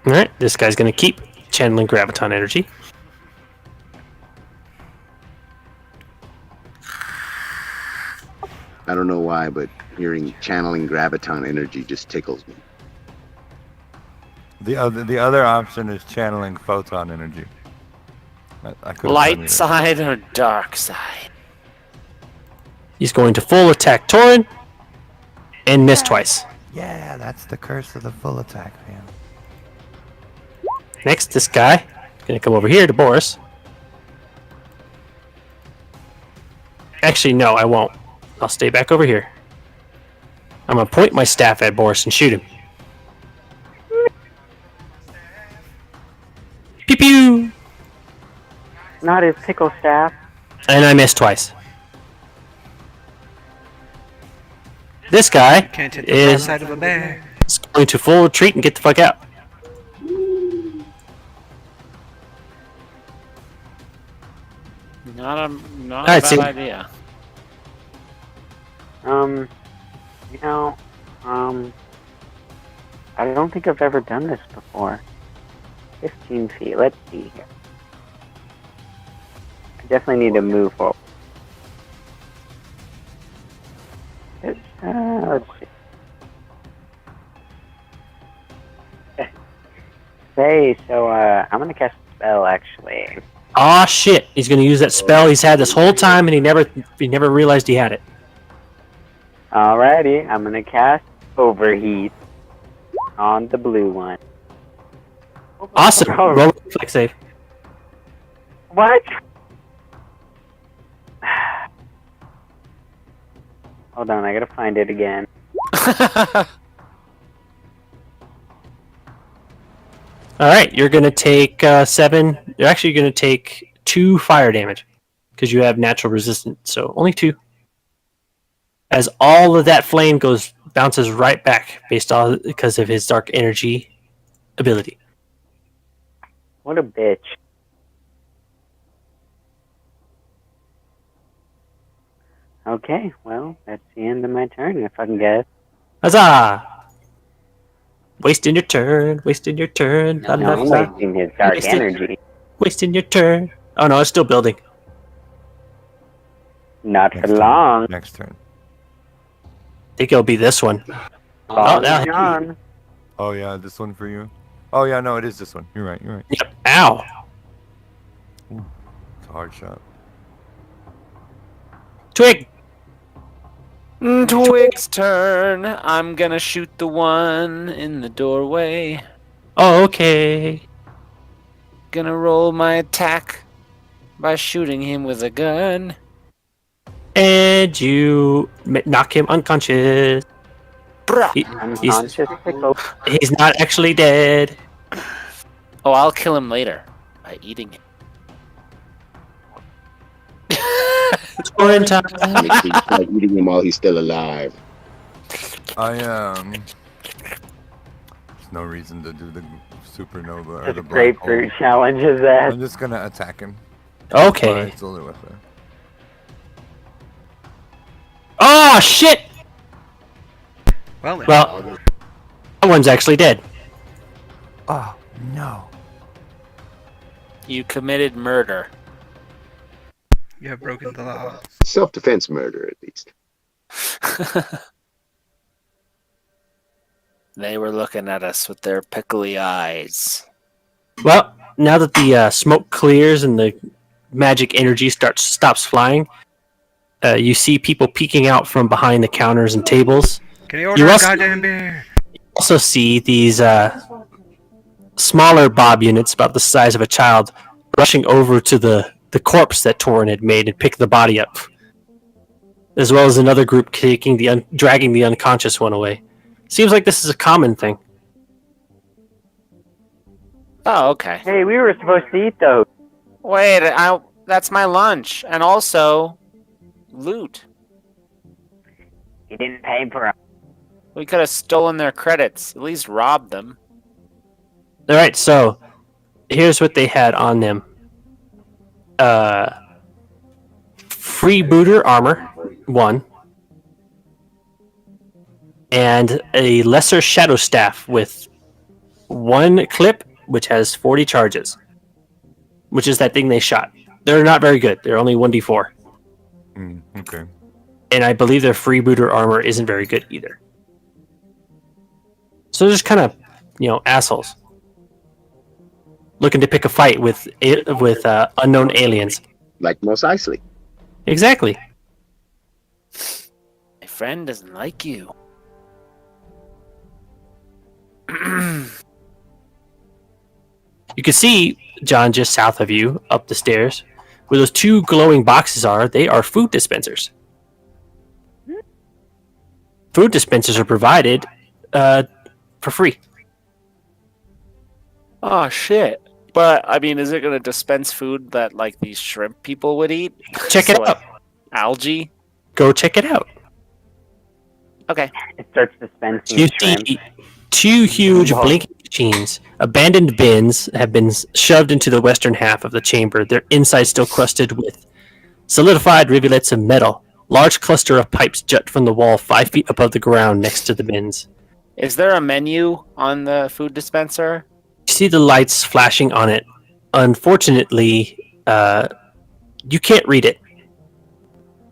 All right, this guy's going to keep channeling graviton energy. I don't know why, but hearing channeling graviton energy just tickles me. The other option is channeling photon energy. I could've done Light either. side or dark side? He's going to full attack Torin and miss twice. Yeah, that's the curse of the full attack, man. Next, this guy is going to come over here to Boris. Actually, no, I won't. I'll stay back over here. I'm going to point my staff at Boris and shoot him. Pew pew! Not his pickle staff. And I missed twice. This guy Can't hit the flat is side of a bear. going to full retreat and get the fuck out. Not a Alright, bad see. idea. You know, I don't think I've ever done this before. 15 feet, let's see here. I definitely need to move forward. Let's see. Hey, so, I'm gonna cast a spell, actually. Aw shit, he's going to use that spell he's had this whole time and he never realized he had it. Alrighty, I'm gonna cast Overheat on the blue one. Awesome. Oh. Roll a reflex save. What? Hold on, I gotta find it again. Alright, you're going to take 7. You're actually going to take 2 fire damage because you have natural resistance, so only 2. As all of that flame bounces right back because of his dark energy ability. What a bitch. Okay, well, that's the end of my turn, if I can guess. Huzzah! Wasting your turn, wasting your turn. La, No, la, I'm la. wasting his dark Wasting- energy. Wasting your turn. Oh no, it's still building. Not for Next turn. long. Next turn. I think it'll be this one. Follow now- John. Oh yeah, this one for you. Oh yeah, no, it is this one. You're right. You're right. Yep. Ow. It's a hard shot. Twig. Twig's turn. I'm gonna shoot the one in the doorway. Oh, okay. Gonna roll my attack by shooting him with a gun. And you knock him unconscious. Bruh. Unconscious pickle. He's not actually dead. Oh, I'll kill him later by eating him. Scoring time. Makes me like eating him while he's still alive. There's no reason to do the supernova or the Just black grapefruit hole. challenges that. I'm just gonna attack him. Okay. It's only with it. Oh shit! Well then. Well, that one's actually dead. Oh no. You committed murder. You have broken the law. Self-defense murder, at least. They were looking at us with their pickly eyes. Well, now that the smoke clears and the magic energy stops flying, you see people peeking out from behind the counters and tables. Can you order You a also- goddamn beer? Also see these smaller bob units about the size of a child rushing over to the corpse that Torin had made and pick the body up, as well as another group taking dragging the unconscious one away. Seems like this is a common thing. Oh, okay. Hey, we were supposed to eat those. Wait, that's my lunch. And also, loot. You didn't pay for them. We could have stolen their credits. At least robbed them. All right, so here's what they had on them. Freebooter armor, 1. And a lesser shadow staff with 1 clip, which has 40 charges. Which is that thing they shot. They're not very good. They're only 1d4. Okay. And I believe their freebooter armor isn't very good either. So they're just kind of, assholes. Looking to pick a fight with unknown aliens. Like Mos Eisley. Exactly. My friend doesn't like you. You can see, John, just south of you, up the stairs, where those 2 glowing boxes are. They are food dispensers. Food dispensers are provided for free. Oh, shit. But, I mean, is it going to dispense food that, like, these shrimp people would eat? Check it So, out. Algae? Go check it out. Okay. It starts dispensing You shrimp. see 2 huge blinking machines. Abandoned bins have been shoved into the western half of the chamber, their insides still crusted with solidified rivulets of metal. Large cluster of pipes jut from the wall 5 feet above the ground next to the bins. Is there a menu on the food dispenser? You see the lights flashing on it. Unfortunately, you can't read it.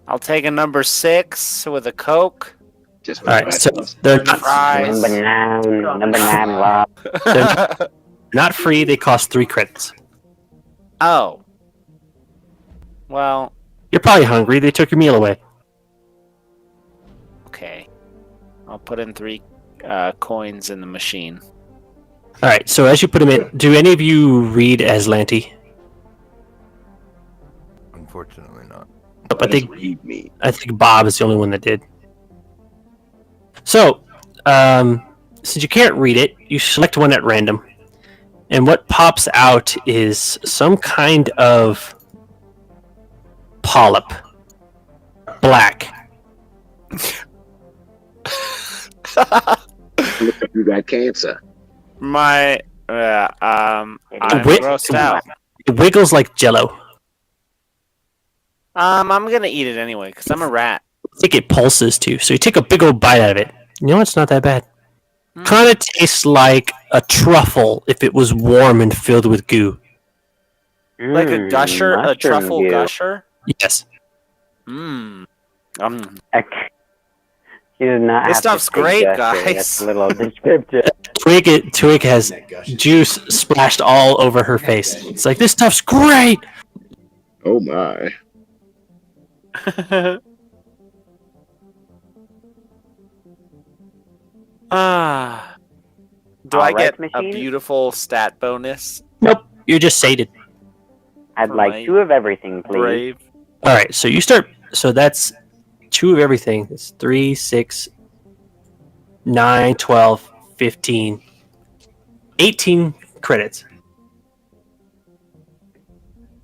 I'll take a number 6 with a Coke. Just for All right, so they're not, Fries. Number 9, Rob. they're not free. They cost 3 credits. Oh. Well, You're probably hungry. They took your meal away. okay. I'll put in 3 coins in the machine. All right, so as you put them in, do any of you read Aslanti? Unfortunately not. I think read me. Bob is the only one that did. So, since you can't read it, you select one at random, and what pops out is some kind of polyp, black. Look like you got cancer. I'm Wait- grossed out. It wiggles like Jello. I'm gonna eat it anyway, because I'm a rat. think it pulses too. So you take a big old bite out of it. You know, it's not that bad. Kind of tastes like a truffle if it was warm and filled with goo. Like a gusher, a mushroom truffle goo. gusher. Yes. Mmm. You did not This have to stuff's say great, gusher. guys. That's a little descriptive. Twig has juice splashed all over her face. It's like, this stuff's great! Oh my. Ah. Do All I right, get machine? a beautiful stat bonus? Nope, you're just sated. I'd For like my 2 of everything, please. Brave. Alright, so you start. So that's 2 of everything. It's 3, 6, 9, 12, 15, 18 credits.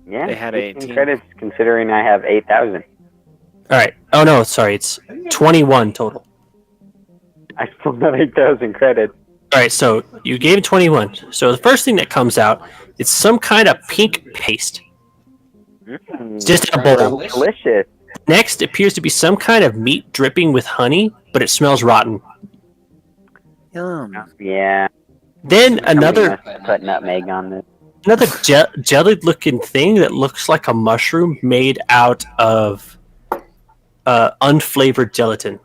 Yeah, They had 18. credits considering I have 8,000. Alright. Oh no, sorry, it's 21 total. I still have 8,000 credits. Alright, so you gave 21. So the first thing that comes out is some kind of pink paste. It's just in a bowl. Delicious. Next appears to be some kind of meat dripping with honey, but it smells rotten. Yum. Yeah. Then Somebody another must have put nutmeg on this. jellied looking thing that looks like a mushroom made out of unflavored gelatin.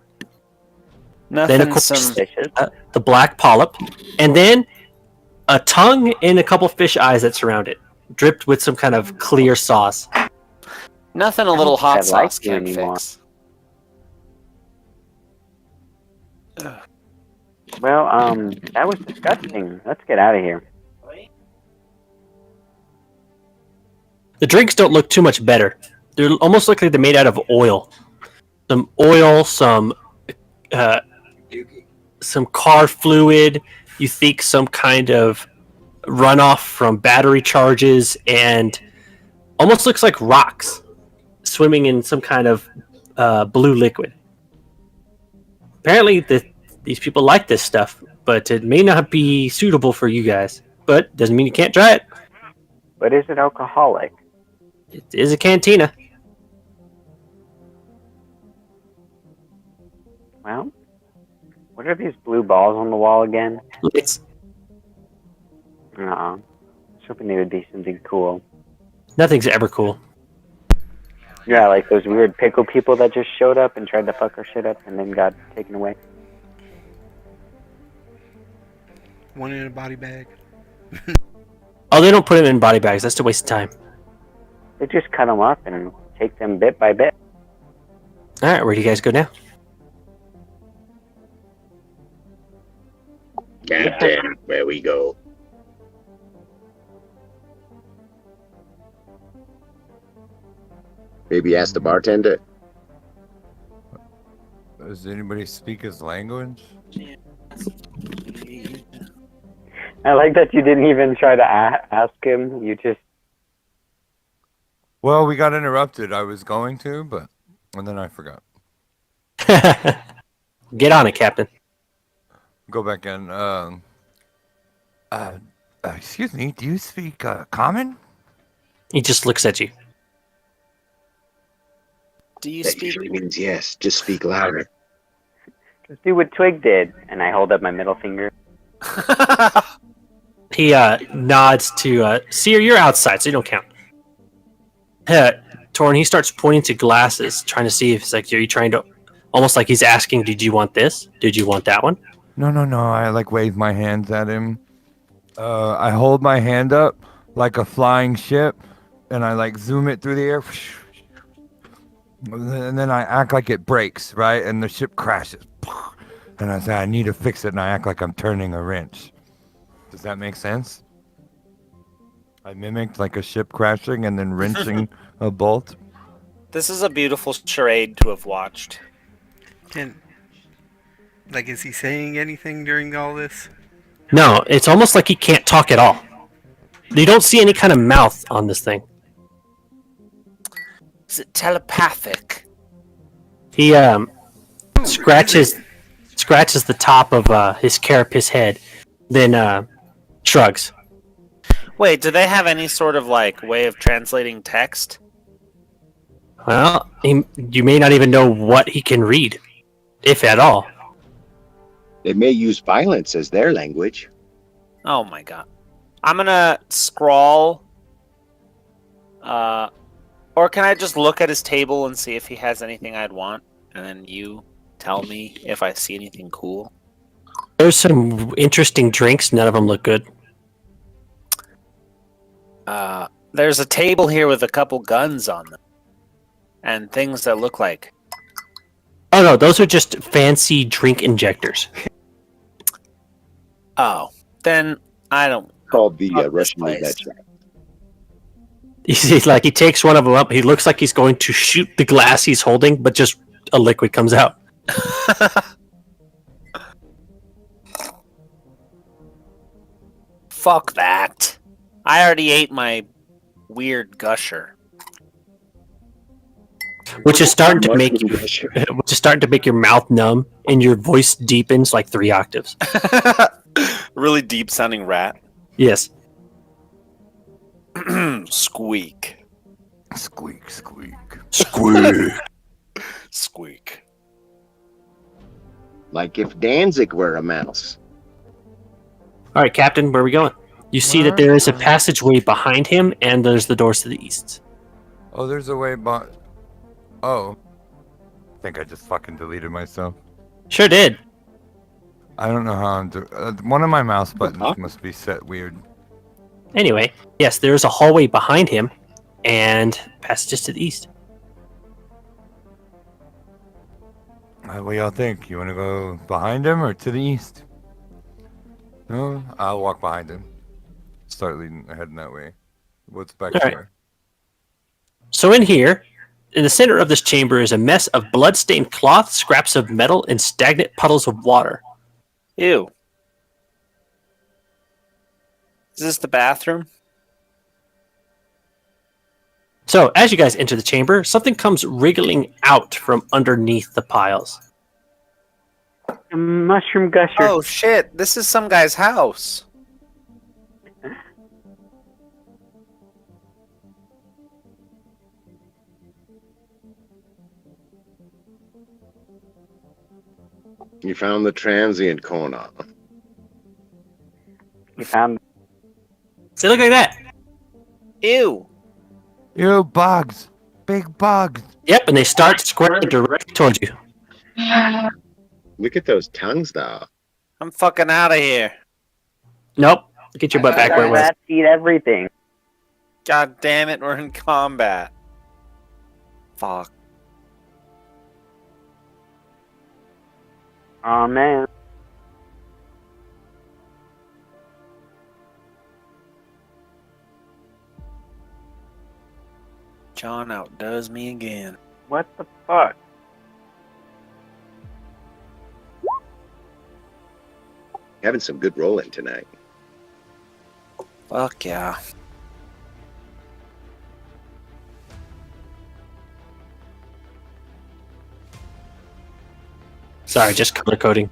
Nothing. Then, of course, Some Delicious. The black polyp, and then a tongue and a couple fish eyes that surround it, dripped with some kind of clear sauce. nothing. A little hot I'd like sauce you can't anymore. fix. Well, that was disgusting. Let's get out of here. The drinks don't look too much better. They almost look like they're made out of oil. Some oil, some car fluid. You think some kind of runoff from battery charges, and almost looks like rocks swimming in some kind of blue liquid. Apparently, these people like this stuff, but it may not be suitable for you guys. But doesn't mean you can't try it. But is it alcoholic? It is a cantina. Well, what are these blue balls on the wall again? It's I was hoping they would be something cool. nothing's ever cool. Yeah, like those weird pickle people that just showed up and tried to fuck our shit up and then got taken away. One in a body bag. Oh, they don't put them in body bags. That's a waste of time. They just cut them up and take them bit by bit. All right, where do you guys go now? Captain, where we go? Maybe ask the bartender. Does anybody speak his language? I like that you didn't even try to ask him. You just... Well, we got interrupted. I was going to, and then I forgot. Get on it, Captain. Go back in. Excuse me. Do you speak common? He just looks at you. Do you That speak? usually means yes. Just speak louder. Just do what Twig did. And I hold up my middle finger. He nods to Seer. You're outside, so you don't count. Torn. He starts pointing to glasses, trying to see if it's like, are you trying to, almost like he's asking, did you want this? Did you want that one? No. I wave my hands at him. I hold my hand up like a flying ship, and I zoom it through the air. And then I act like it breaks, right? And the ship crashes. And I say, I need to fix it, and I act like I'm turning a wrench. Does that make sense? I mimicked like a ship crashing and then wrenching a bolt. This is a beautiful charade to have watched. Is he saying anything during all this? No, it's almost like he can't talk at all. You don't see any kind of mouth on this thing. Is it telepathic? He scratches the top of his carapace head, then shrugs. Wait, do they have any sort of way of translating text? Well, you may not even know what he can read, if at all. They may use violence as their language. Oh my god. I'm gonna scrawl. Or can I just look at his table and see if he has anything I'd want? And then you tell me if I see anything cool? There's some interesting drinks. None of them look good. There's a table here with a couple guns on them. And things that look like... Oh no, those are just fancy drink injectors. Oh, then I don't... Called the Fuck this Russian place. roulette shop. He's like, he takes one of them up. He looks like he's going to shoot the glass he's holding, but just a liquid comes out. Fuck that. I already ate my weird gusher. Which is starting to make Mushroom gusher. which is starting to make your mouth numb and your voice deepens like 3 octaves. Really deep sounding rat. Yes. Squeak. Squeak, squeak. Squeak. Squeak. Like if Danzig were a mouse. All right, Captain, where are we going? You see that there is a passageway behind him, and there's the doors to the east. Oh, there's a way but Oh. I think I just fucking deleted myself. Sure did. I don't know how I'm one of my mouse buttons Huh? must be set weird. Anyway, yes, there is a hallway behind him, and passages to the east. What do y'all think? You want to go behind him or to the east? No, I'll walk behind him. Start leading heading that way. What's back All right. there? So in here, in the center of this chamber is a mess of blood-stained cloth, scraps of metal, and stagnant puddles of water. Ew. Is this the bathroom? So, as you guys enter the chamber, something comes wriggling out from underneath the piles. A mushroom gusher. Oh shit, this is some guy's house. You found the transient corner. You found See, look like that. Ew. Ew, bugs! Big bugs! Yep, and they start squirting directly towards you. Look at those tongues, though. I'm fucking out of here. Nope. Get your butt back where it was. rats eat everything. God damn it, we're in combat. Fuck. Oh man. John outdoes me again. What the fuck? Having some good rolling tonight. Fuck yeah. Sorry, just color coding.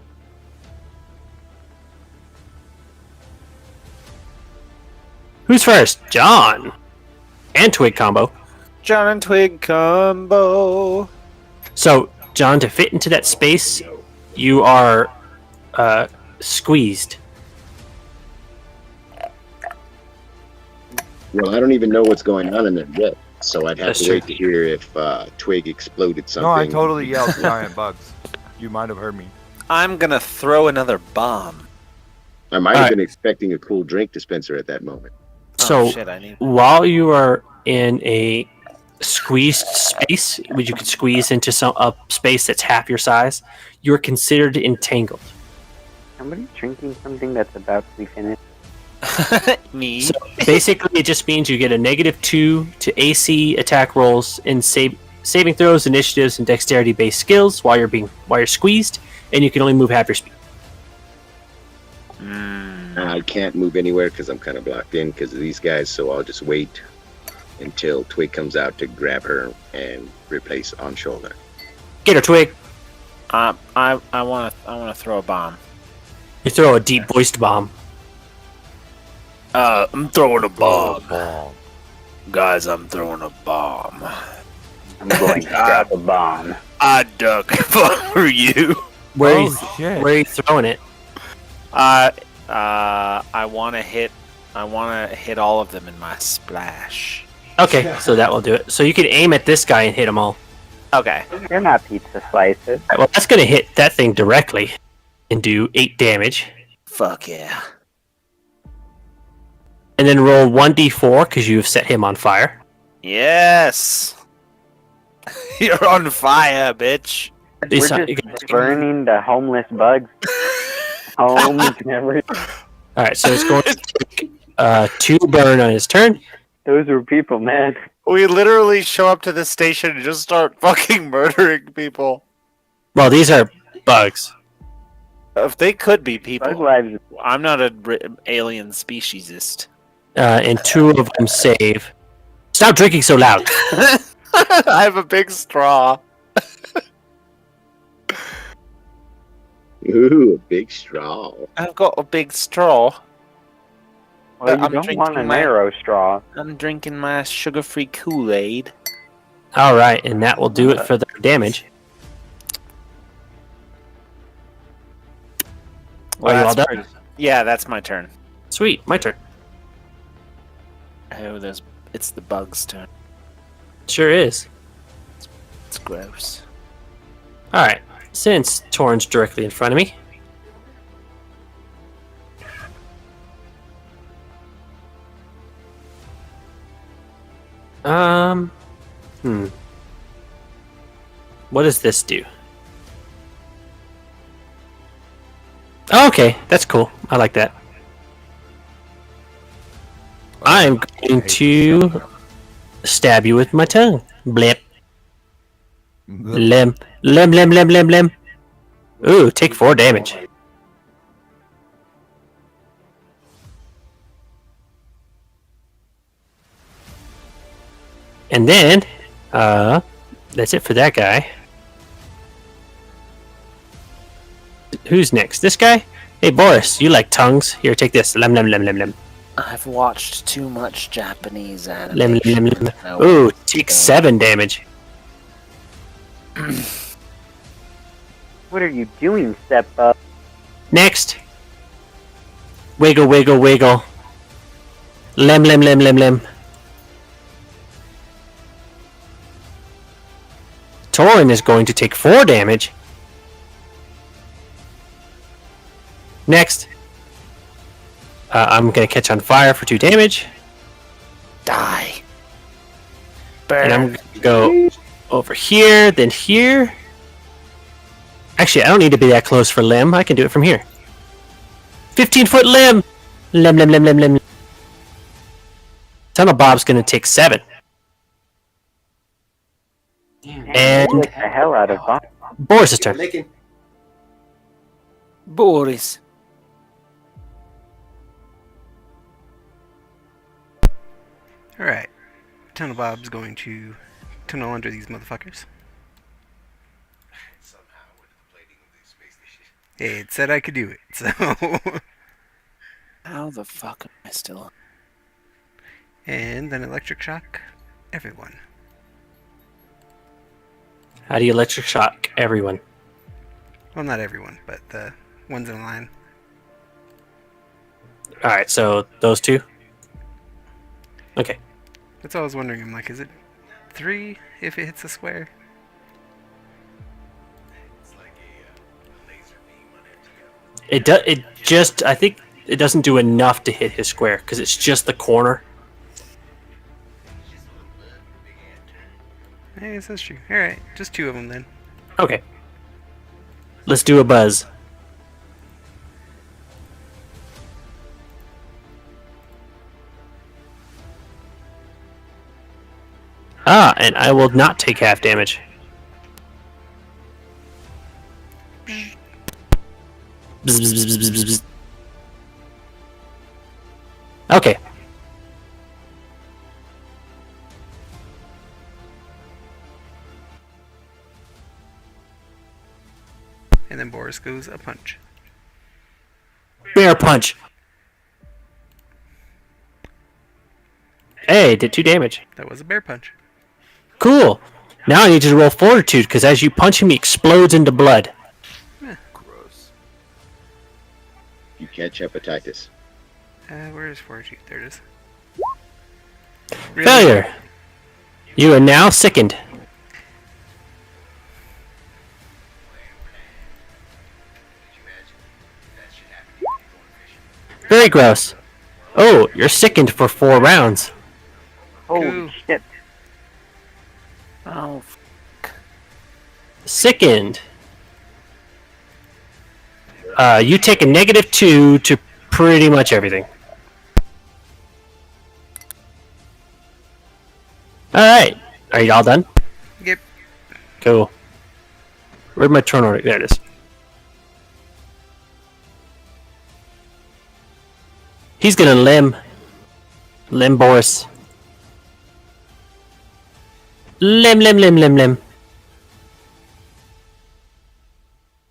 Who's first? John. And Twig combo. John and Twig combo. So, John, to fit into that space, you are squeezed. Well, I don't even know what's going on in there yet, so I'd have That's to true. wait to hear if Twig exploded something. No, I totally yelled giant bugs. You might have heard me. I'm gonna throw another bomb. I might have Alright. been expecting a cool drink dispenser at that moment. So, Oh, shit, I need... while you are in a squeezed space, which you could squeeze into a space that's half your size, you're considered entangled. Somebody's drinking something that's about to be finished. Me? So basically, it just means you get a -2 to AC attack rolls and saving throws, initiatives, and dexterity-based skills while you're squeezed, and you can only move half your speed. I can't move anywhere because I'm kind of blocked in because of these guys, so I'll just wait until Twig comes out to grab her and replace on shoulder. Get her, Twig. I wanna throw a bomb. You throw a deep-voiced bomb. I'm throwing a bomb. Guys, I'm throwing a bomb. I'm going to drop a bomb. I duck for you. Where Oh, shit. Where are you throwing it? I want to hit all of them in my splash. Okay, so that will do it. So you can aim at this guy and hit them all. Okay. You're not pizza slices. Alright, well, that's gonna hit that thing directly and do 8 damage. Fuck yeah. And then roll 1d4 because you've set him on fire. Yes. You're on fire, bitch. These We're you just burning the homeless bugs. Homes and everything. Alright, so it's going to take 2 burn on his turn. Those were people, man. We literally show up to the station and just start fucking murdering people. Well, these are bugs. If they could be Bug people. lives. I'm not an alien speciesist. And 2 of them save. Stop drinking so loud. I have a big straw. Ooh, a big straw. I've got a big straw. Well, you I'm don't want a drinking my- narrow straw. I'm drinking my sugar-free Kool-Aid. Alright, and that will do it for their damage. Are you all that's done? Yeah, that's my turn. Sweet, my turn. Oh, it's the bug's turn. Sure is. It's gross. Alright, since Torn's directly in front of me. What does this do? Oh, okay, that's cool. I like that. I'm going to stab you with my tongue. Blip. Lim. Lim, lim, lim, lim, lim. Ooh, take 4 damage. And then, that's it for that guy. Who's next? This guy? Hey, Boris, you like tongues? Here, take this. Lem, lem, lem, lem, lem. I've watched too much Japanese Lem, lem, animation. lem, lem. No. Ooh, take 7 damage. What are you doing, Step Up? Next. Wiggle, wiggle, wiggle. Lem, lem, lem, lem, lem. Torin is going to take 4 damage. Next. I'm going to catch on fire for 2 damage. Die. Burn. And I'm going to go over here, then here. Actually, I don't need to be that close for Limb. I can do it from here. 15-foot Limb! Limb, limb, limb, limb, limb. Tunnel Bob's going to take 7. And Get the hell out of Bob. Boris' turn. Boris. Alright. Tunnel Bob's going to tunnel under these motherfuckers. Hey, it said I could do it, so... How the fuck am I still on? And then electric shock everyone. How do you electric shock everyone? Well, not everyone, but the ones in line. Alright, so those 2? Okay. That's all I was wondering. I'm like, is it 3 if it hits a square? It just, I think it doesn't do enough to hit his square, because it's just the corner. I guess that's true. Alright, just 2 of them then. Okay. Let's do a buzz. Ah, and I will not take half damage. Bzz, bzz, bzz, bzz, bzz, bzz. Okay. And then Boris goes a punch. Bear punch. Hey, did 2 damage. That was a bear punch. Cool. Now I need you to roll fortitude, because as you punch him, he explodes into blood. Gross. You catch hepatitis. Where is fortitude? There it is. Really? Failure. You are now sickened. Very gross. Oh, you're sickened for 4 rounds. Holy Ooh. shit. Oh, Sickened. You take a -2 to pretty much everything. Alright. Are you all done? Yep. Cool. Where'd my turn order? There it is. He's gonna limb. Limb Boris. Limb.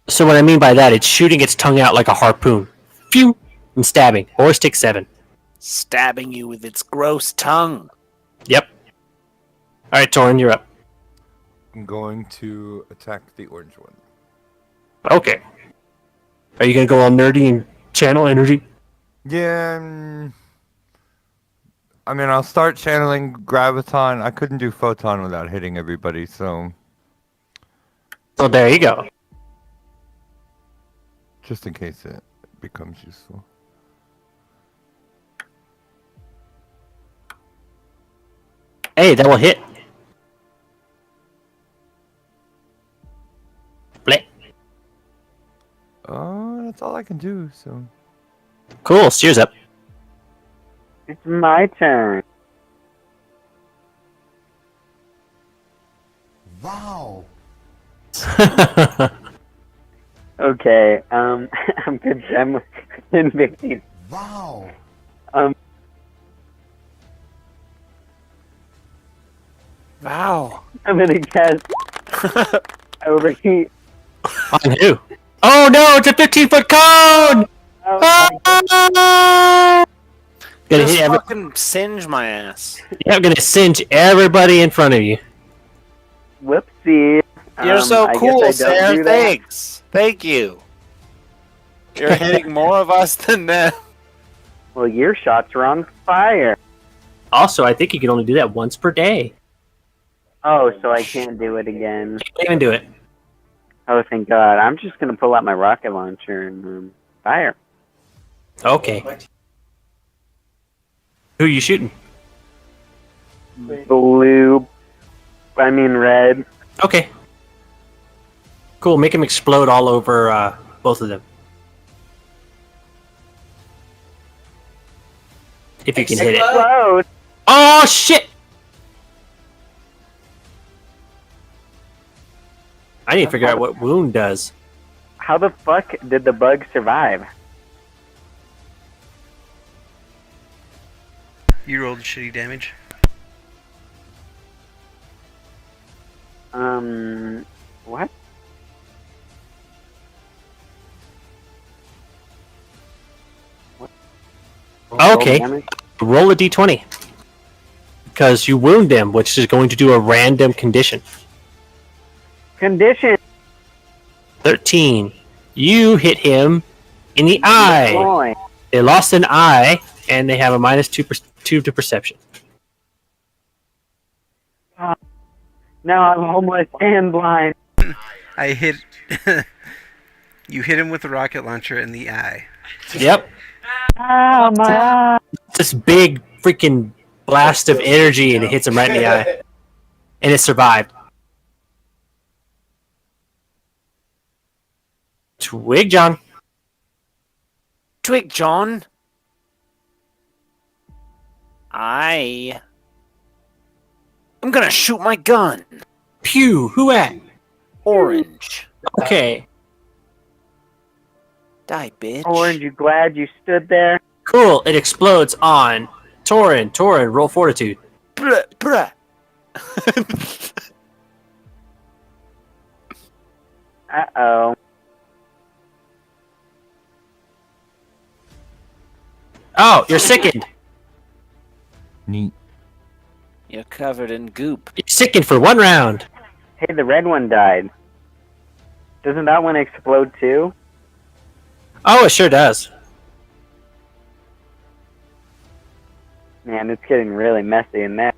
So what I mean by that, it's shooting its tongue out like a harpoon. Phew! And stabbing. Boris takes 7. stabbing you with its gross tongue. Yep. Alright, Torin, you're up. I'm going to attack the orange one. Okay. Are you gonna go all nerdy and channel energy? Yeah. I mean, I'll start channeling graviton. I couldn't do photon without hitting everybody, so So there you go. just in case it becomes useful. Hey, that will hit. Bleh. That's all I can do, so. Cool, Steer's up. It's my turn. Wow. Okay, I'm good. I'm convicted. Wow. Wow. I'm gonna cast overheat. On who? Oh no, it's a 15-foot cone! Oh, my Ah! Gonna Just hit every- fucking singe my ass. yeah, I'm gonna singe everybody in front of you. whoopsie. You're so I guess cool, I don't Sarah. do that. Thanks. Thank you. You're hitting more of us than them. Well, your shots are on fire. Also, I think you can only do that once per day. Oh, so I can't do it again. Can't even do it. Oh, thank God. I'm just gonna pull out my rocket launcher and fire. Okay. Who are you shooting? Blue. I mean red. Okay. Cool, make him explode all over both of them. If you can hit it. Explode. Oh shit! I need to figure out what wound does. How the fuck did the bug survive? You rolled shitty damage. What? Okay. Roll a d20. Because you wound him, which is going to do a random condition. Condition. 13. You hit him in the eye. Boy. They lost an eye, and they have a -2 to perception. Now I'm homeless and blind. I hit. You hit him with the rocket launcher in the eye. Yep. Oh my eye. This big freaking blast of energy, and it hits him right in the eye. And it survived. Twig John. Twig, John. I'm gonna shoot my gun. Pew, who at? Orange. Okay. Die, bitch. Orange, you glad you stood there? Cool, it explodes on Torin. Torin, roll fortitude. Bruh, bruh. Uh-oh. Oh, you're sickened. Neat. You're covered in goop. You're sickened for 1 round. Hey, the red one died. Doesn't that one explode too? Oh, it sure does. Man, it's getting really messy in there.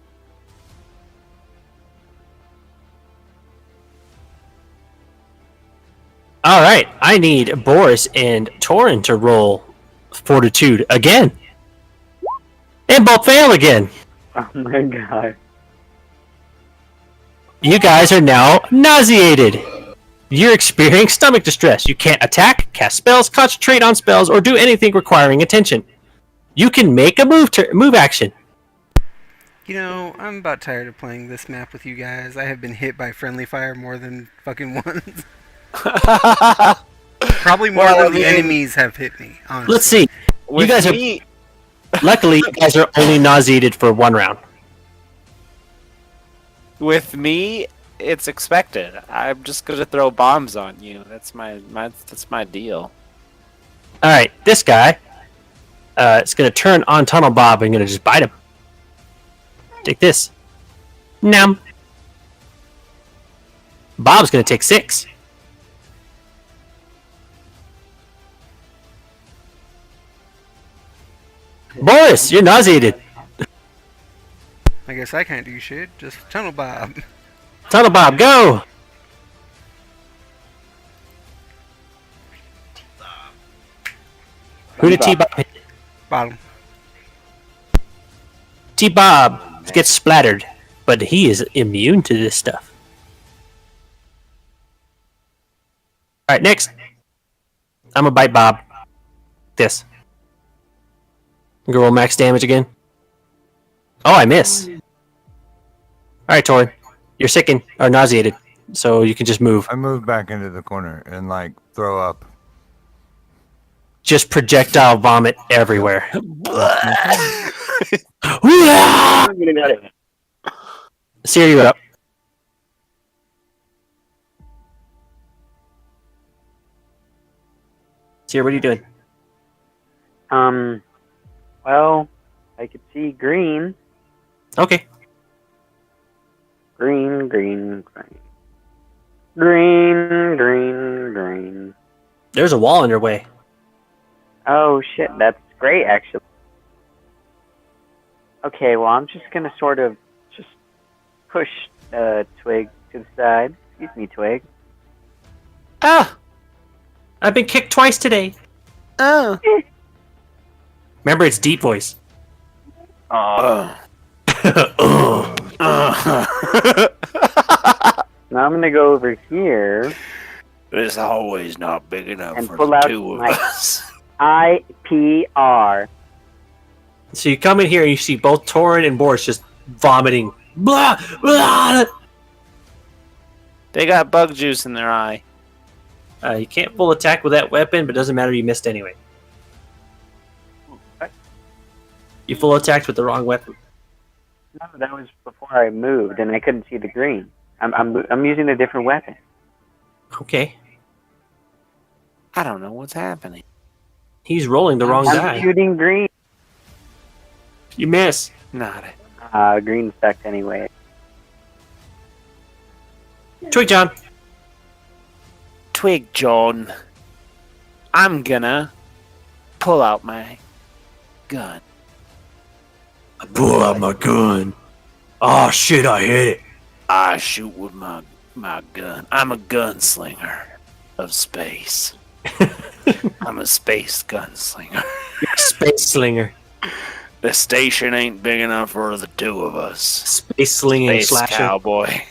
All right, I need Boris and Torin to roll Fortitude again. And both fail again. Oh my god. You guys are now nauseated. You're experiencing stomach distress. You can't attack, cast spells, concentrate on spells, or do anything requiring attention. You can make a move action. You know, I'm about tired of playing this map with you guys. I have been hit by friendly fire more than fucking once. Probably more Well, than the enemies have hit me, honestly. Let's see. With You guys me, Luckily, you guys are only nauseated for one round. with me, it's expected. I'm just gonna throw bombs on you. That's my deal. All right, this guy is going to turn on Tunnel Bob and going to just bite him. Take this. Nom. Bob's going to take 6. Boris, you're nauseated. I guess I can't do shit. Just tunnel bob. Tunnel Bob, go! Who did T-Bob hit? Bottom. T-Bob gets splattered, but he is immune to this stuff. Alright, next. I'm gonna bite Bob. This. Go roll max damage again. Oh, I miss. Alright, Tori. You're sickened, or nauseated, so you can just move. I move back into the corner and like throw up. Just projectile vomit everywhere. I'm getting out of here. Siri, you're up. Siri, what are you doing? Well, I could see green. Okay. Green, green, green. Green, green, green. There's a wall in your way. Oh shit, that's great actually. Okay, well I'm just gonna sort of just push Twig to the side. Excuse me, Twig. Ah! I've been kicked twice today. Oh. Remember, it's deep voice. Now I'm gonna go over here This hallway's not big enough and for pull the out two of my us. IPR. So you come in here and you see both Torin and Boris just vomiting. Blah, blah. They got bug juice in their eye. You can't full attack with that weapon, but it doesn't matter, you missed anyway. You full attacked with the wrong weapon. No, that was before I moved and I couldn't see the green. I'm using a different weapon. Okay. I don't know what's happening. He's rolling the wrong I'm die. shooting green. You miss. Not it. Green stuck anyway. Twig John. Twig John. I'm gonna pull out my gun. I pull out my gun. Oh shit, I hit it. I shoot with my gun. I'm a gunslinger of space. I'm a space gunslinger. Space slinger. The station ain't big enough for the two of us. Space slinging Space slasher. cowboy.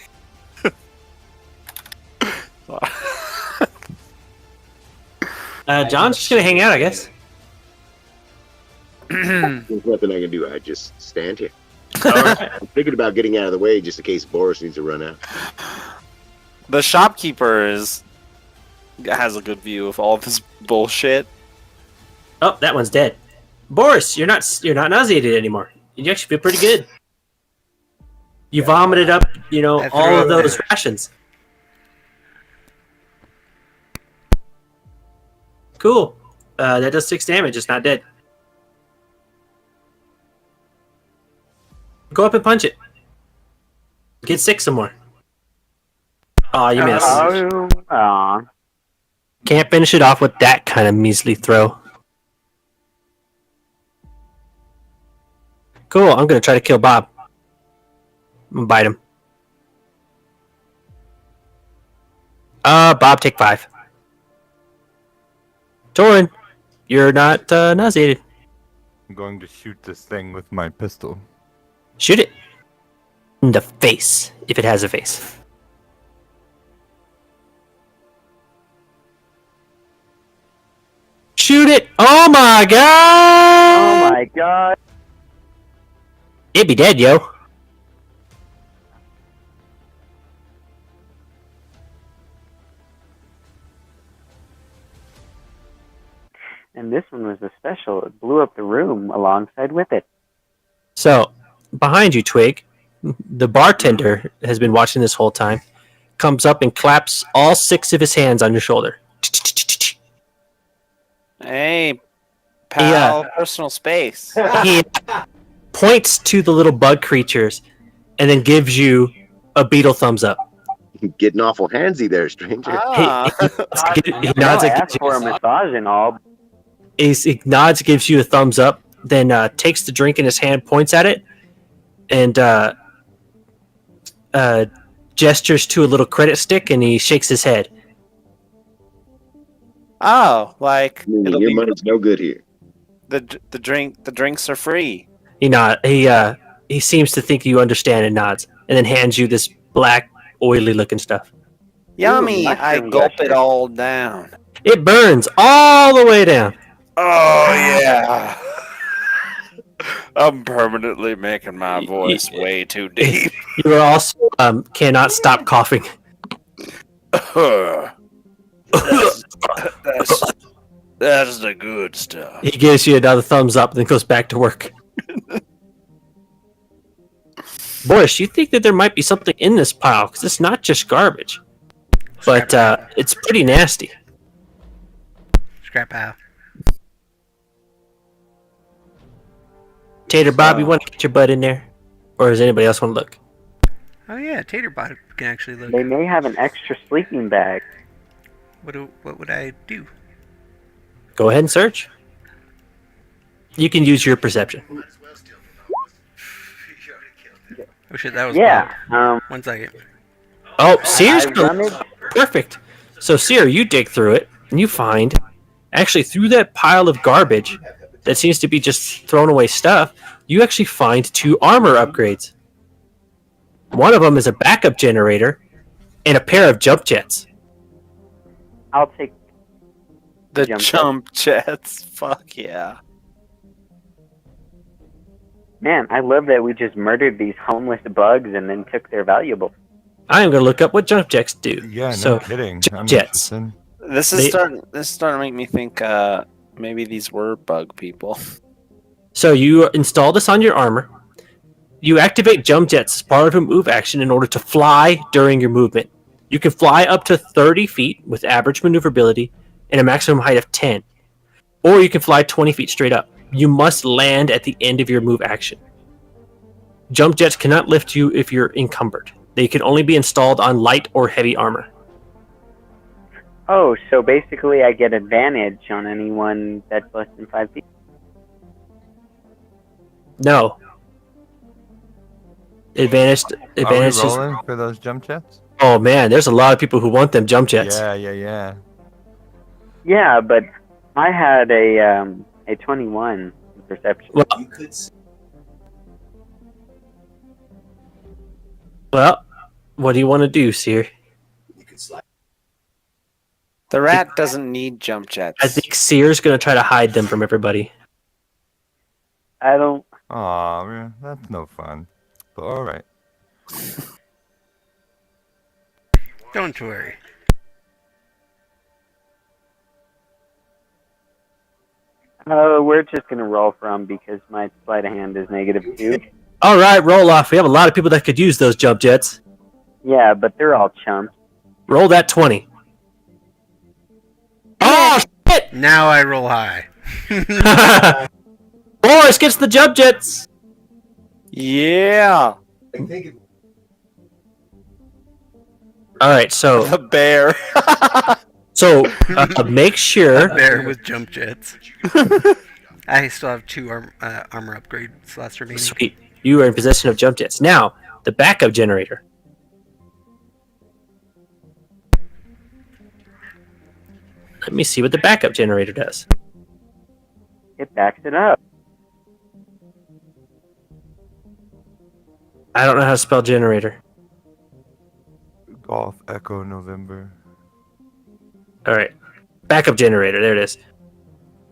John's just gonna hang out, I guess. There's nothing I can do. I just stand here. Alright. I'm thinking about getting out of the way just in case Boris needs to run out. The shopkeeper has a good view of all of this bullshit. Oh, that one's dead. Boris, you're not nauseated anymore. You actually feel pretty good. You vomited up, all of those rations. Cool. That does 6 damage. It's not dead. Go up and punch it. Get 6 some more. Oh, you missed. Oh, aw. Can't finish it off with that kind of measly throw. Cool, I'm gonna try to kill Bob. I'm gonna bite him. Bob, take 5. Torin, you're not nauseated. I'm going to shoot this thing with my pistol. Shoot it. In the face, if it has a face. Shoot it! Oh my god! Oh my god. It'd be dead, yo. And this one was a special. It blew up the room alongside with it. So, behind you, Twig, the bartender has been watching this whole time, comes up and claps all 6 of his hands on your shoulder. Hey, pal, personal space. He points to the little bug creatures and then gives you a beetle thumbs up. Getting awful handsy there, stranger. Ah. He nods I and asked for a massage and all. he nods, gives you a thumbs up, then takes the drink in his hand, points at it, and gestures to a little credit stick, and he shakes his head. Oh, like it'll Your be money's no good here. the drinks are free. He seems to think you understand and nods, and then hands you this black, oily looking stuff. Yummy! mushroom I gulp gesture. it all down. It burns all the way down. Oh yeah. I'm permanently making my voice way too deep. You are also cannot stop coughing. That's the good stuff. He gives you another thumbs up, then goes back to work. Boris, you think that there might be something in this pile, because it's not just garbage. But it's pretty nasty. Scrap pile. Tater Bob, you want to get your butt in there? Or does anybody else want to look? Oh yeah, Tater Bot can actually look. They may have an extra sleeping bag. What would I do? Go ahead and search. You can use your perception. Oh shit, that was Yeah. Bob. 1 second. Oh, Sear's I run it. perfect. So, Sear, you dig through it, and you find, actually, through that pile of garbage that seems to be just thrown away stuff, you actually find 2 armor upgrades. One of them is a backup generator and a pair of jump jets. I'll take. The Jump jump jets. Fuck yeah. Man, I love that we just murdered these homeless bugs and then took their valuables. I am going to look up what jump jets do. Yeah, no So, kidding. I'm jets. interested. This is starting to make me think maybe these were bug people. So you install this on your armor. You activate jump jets as part of a move action in order to fly during your movement. You can fly up to 30 feet with average maneuverability and a maximum height of 10. Or you can fly 20 feet straight up. You must land at the end of your move action. Jump jets cannot lift you if you're encumbered. They can only be installed on light or heavy armor. Oh, so basically I get advantage on anyone that's less than 5 feet. No. Advantage. Are we Advantage is. rolling for those jump jets? Oh man, there's a lot of people who want them jump jets. Yeah. Yeah, but I had a 21 in perception. Well, what do you want to do, Seer? The rat doesn't need jump jets. I think Seer's going to try to hide them from everybody. I don't. Aw, man, that's no fun. But alright. Don't worry. We're just gonna roll from because my sleight of hand is -2. All right, roll off. We have a lot of people that could use those jump jets. Yeah, but they're all chumps. Roll that 20. Oh, shit! Now I roll high. Boris gets the jump jets. Yeah. All right, so The bear. make sure. A bear with jump jets. I still have 2 armor upgrade slots remaining. Sweet, you are in possession of jump jets. Now, the backup generator. Let me see what the backup generator does. It backs it up. I don't know how to spell generator. Golf Echo November. All right, backup generator. There it is.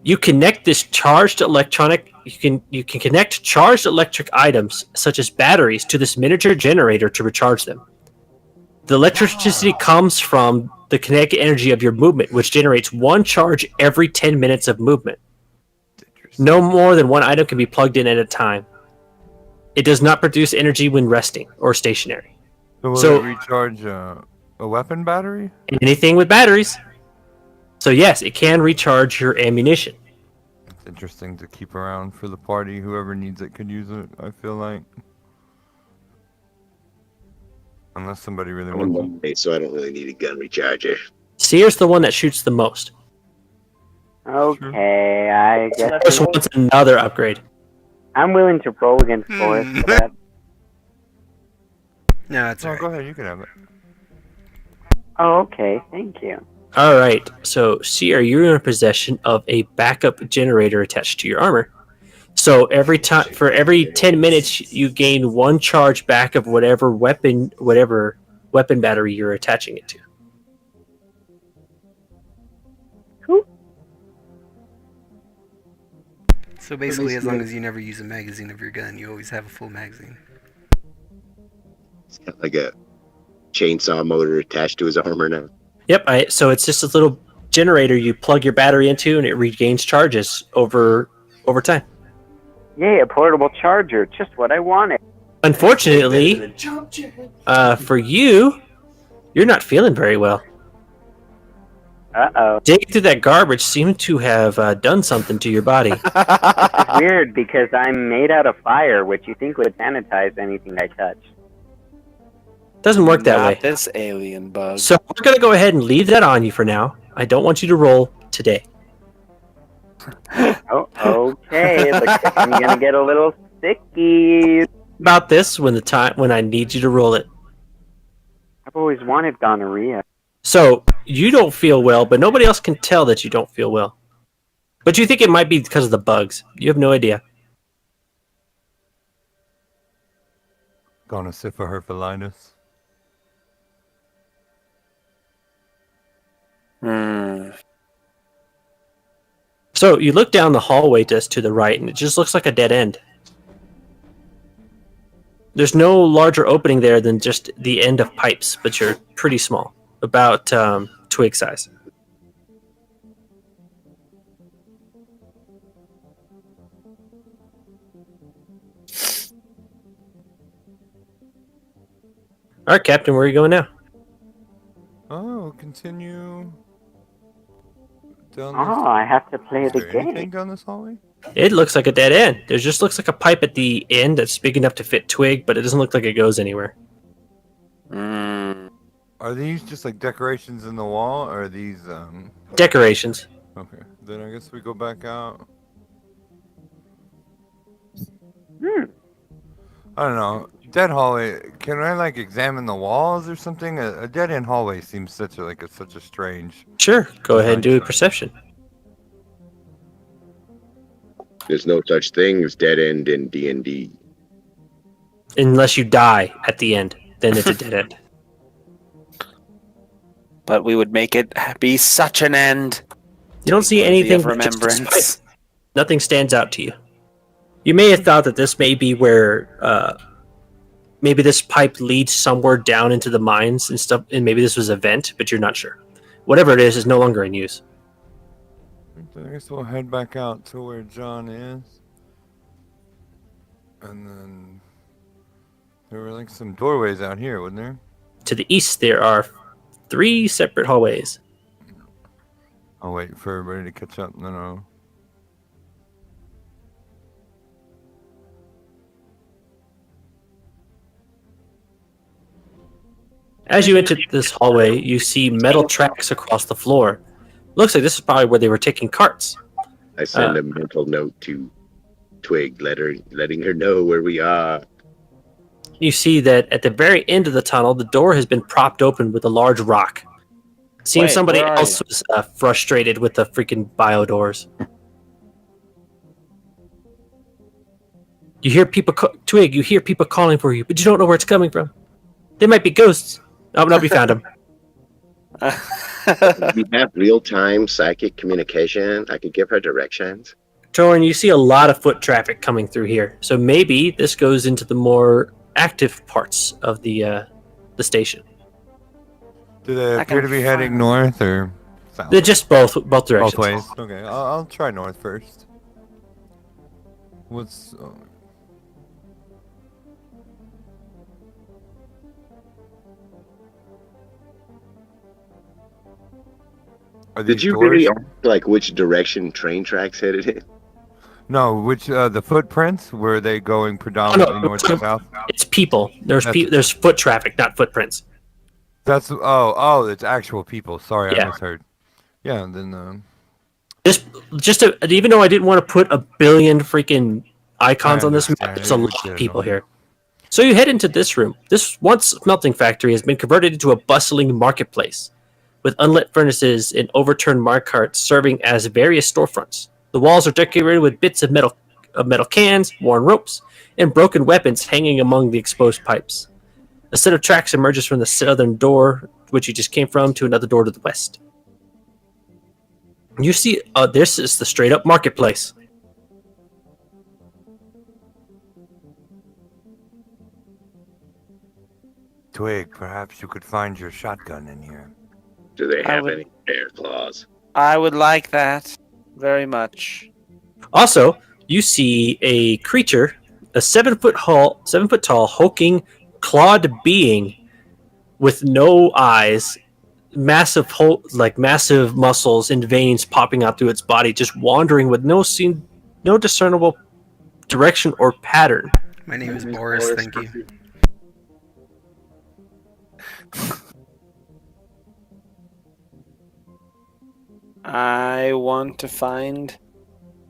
You connect this charged electronic. You can connect charged electric items such as batteries to this miniature generator to recharge them. The electricity comes from the kinetic energy of your movement, which generates 1 charge every 10 minutes of movement. No more than 1 item can be plugged in at a time. It does not produce energy when resting or stationary. So will So- it recharge a weapon battery? Anything with batteries. So yes, it can recharge your ammunition. It's interesting to keep around for the party. Whoever needs it could use it, I feel like. Unless somebody really I'm wants it. on so I don't really need a gun recharger. Seer's the one that shoots the most. Okay, I guess Just wants another upgrade. I'm willing to roll against Boris for that. No, it's No, alright. go ahead, you can have it. Oh, okay, thank you. All right, so Seer, you're in possession of a backup generator attached to your armor. So every 10 minutes, you gain 1 charge back of whatever weapon battery you're attaching it to. So basically, as long as you never use a magazine of your gun, you always have a full magazine. It's got like a chainsaw motor attached to his armor now. Yep. So it's just a little generator you plug your battery into, and it regains charges over time. Yay, a portable charger, just what I wanted. Unfortunately, for you, you're not feeling very well. Uh-oh. Digging through that garbage seemed to have done something to your body. It's weird because I'm made out of fire, which you think would sanitize anything I touch. Doesn't work that Not way. this alien bug. So we're gonna go ahead and leave that on you for now. I don't want you to roll today. Oh, okay. Looks like I'm gonna get a little sicky. About this when I need you to roll it. I've always wanted gonorrhea. So you don't feel well, but nobody else can tell that you don't feel well. But you think it might be because of the bugs. You have no idea. Gonna sit for her for Linus. So you look down the hallway just to the right, and it just looks like a dead end. There's no larger opening there than just the end of pipes, but you're pretty small, about twig size. All right, Captain, where are you going now? Oh, continue down Oh, I have to play this. the Is there anything game. down this hallway? It looks like a dead end. There just looks like a pipe at the end that's big enough to fit twig, but it doesn't look like it goes anywhere. Are these just like decorations in the wall, or are these Decorations. Okay, then I guess we go back out. I don't know. Dead hallway. Can I like examine the walls or something? A dead end hallway seems such a strange. Sure, go ahead and do a perception. There's no such thing as dead end in D&D. Unless you die at the end, then it's a dead end. But we would make it be such an end. You don't see Worthy anything of but just this remembrance. pipe. Nothing stands out to you. You may have thought that this may be where maybe this pipe leads somewhere down into the mines and stuff, and maybe this was a vent, but you're not sure. Whatever it is no longer in use. I guess we'll head back out to where John is. And then there were like some doorways out here, wasn't there? To the east, there are 3 separate hallways. I'll wait for everybody to catch up. No. As you enter this hallway, you see metal tracks across the floor. Looks like this is probably where they were taking carts. I send a mental note to Twig, letting her know where we are. You see that at the very end of the tunnel, the door has been propped open with a large rock. Seems Wait, somebody where are else was frustrated with the freaking bio doors. You hear people, Twig, you hear people calling for you, but you don't know where it's coming from. They might be ghosts. Oh, no, we found them. We have real-time psychic communication. I could give her directions. Torin, you see a lot of foot traffic coming through here, so maybe this goes into the more active parts of the station. Do they appear to be heading north or south? They're just both directions. Both ways. Okay, I'll try north first. What's... Did you really ask, like, which direction train tracks headed in? No, which the footprints, were they going predominantly north or south? It's people. There's foot traffic, not footprints. That's it's actual people. Sorry, I misheard. Yeah, then even though I didn't want to put a billion freaking icons on this map, there's a lot of people here. So you head into this room. This once smelting factory has been converted into a bustling marketplace, with unlit furnaces and overturned mine carts serving as various storefronts. The walls are decorated with bits of metal cans, worn ropes, and broken weapons hanging among the exposed pipes. A set of tracks emerges from the southern door, which you just came from, to another door to the west. You see, this is the straight-up marketplace. Twig, perhaps you could find your shotgun in here. Do they have any air claws? I would like that very much. Also, you see a creature, a 7 foot tall, hulking, clawed being with no eyes, massive muscles and veins popping out through its body, just wandering with no discernible direction or pattern. My name is Boris, thank you. I want to find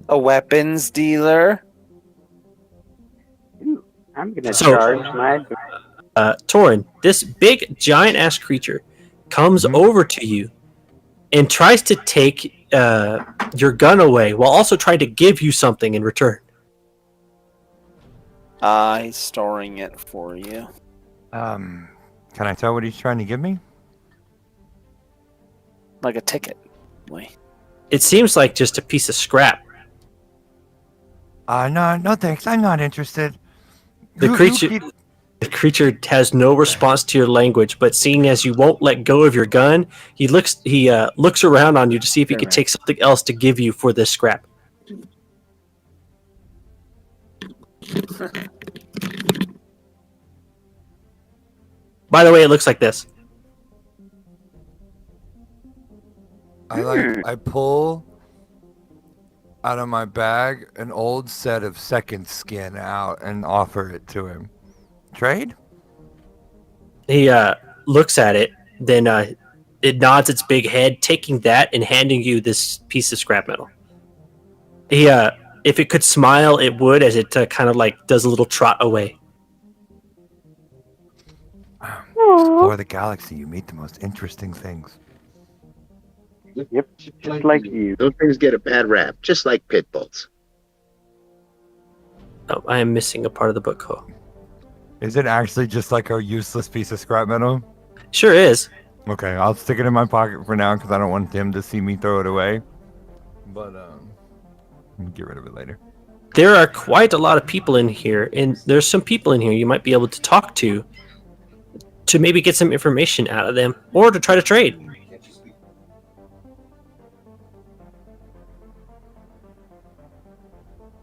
a weapons dealer. I'm gonna charge my. Torin, this big giant-ass creature comes over to you and tries to take your gun away while also trying to give you something in return. He's storing it for you. Can I tell what he's trying to give me? Like a ticket. It seems like just a piece of scrap. No thanks. I'm not interested. The creature has no response to your language, but seeing as you won't let go of your gun, he looks around on you to see if he could take something else to give you for this scrap. By the way, it looks like this. I pull out of my bag an old set of second skin out and offer it to him. Trade? He looks at it, then it nods its big head, taking that and handing you this piece of scrap metal. He, if it could smile, it would, as it kind of like does a little trot away. Explore the galaxy, you meet the most interesting things. Yep, just like you. Those things get a bad rap, just like pit bulls. Oh, I am missing a part of the book. Oh. Is it actually just like a useless piece of scrap metal? Sure is. Okay, I'll stick it in my pocket for now because I don't want him to see me throw it away. But get rid of it later. There are quite a lot of people in here, and there's some people in here you might be able to talk to maybe get some information out of them, or to try to trade.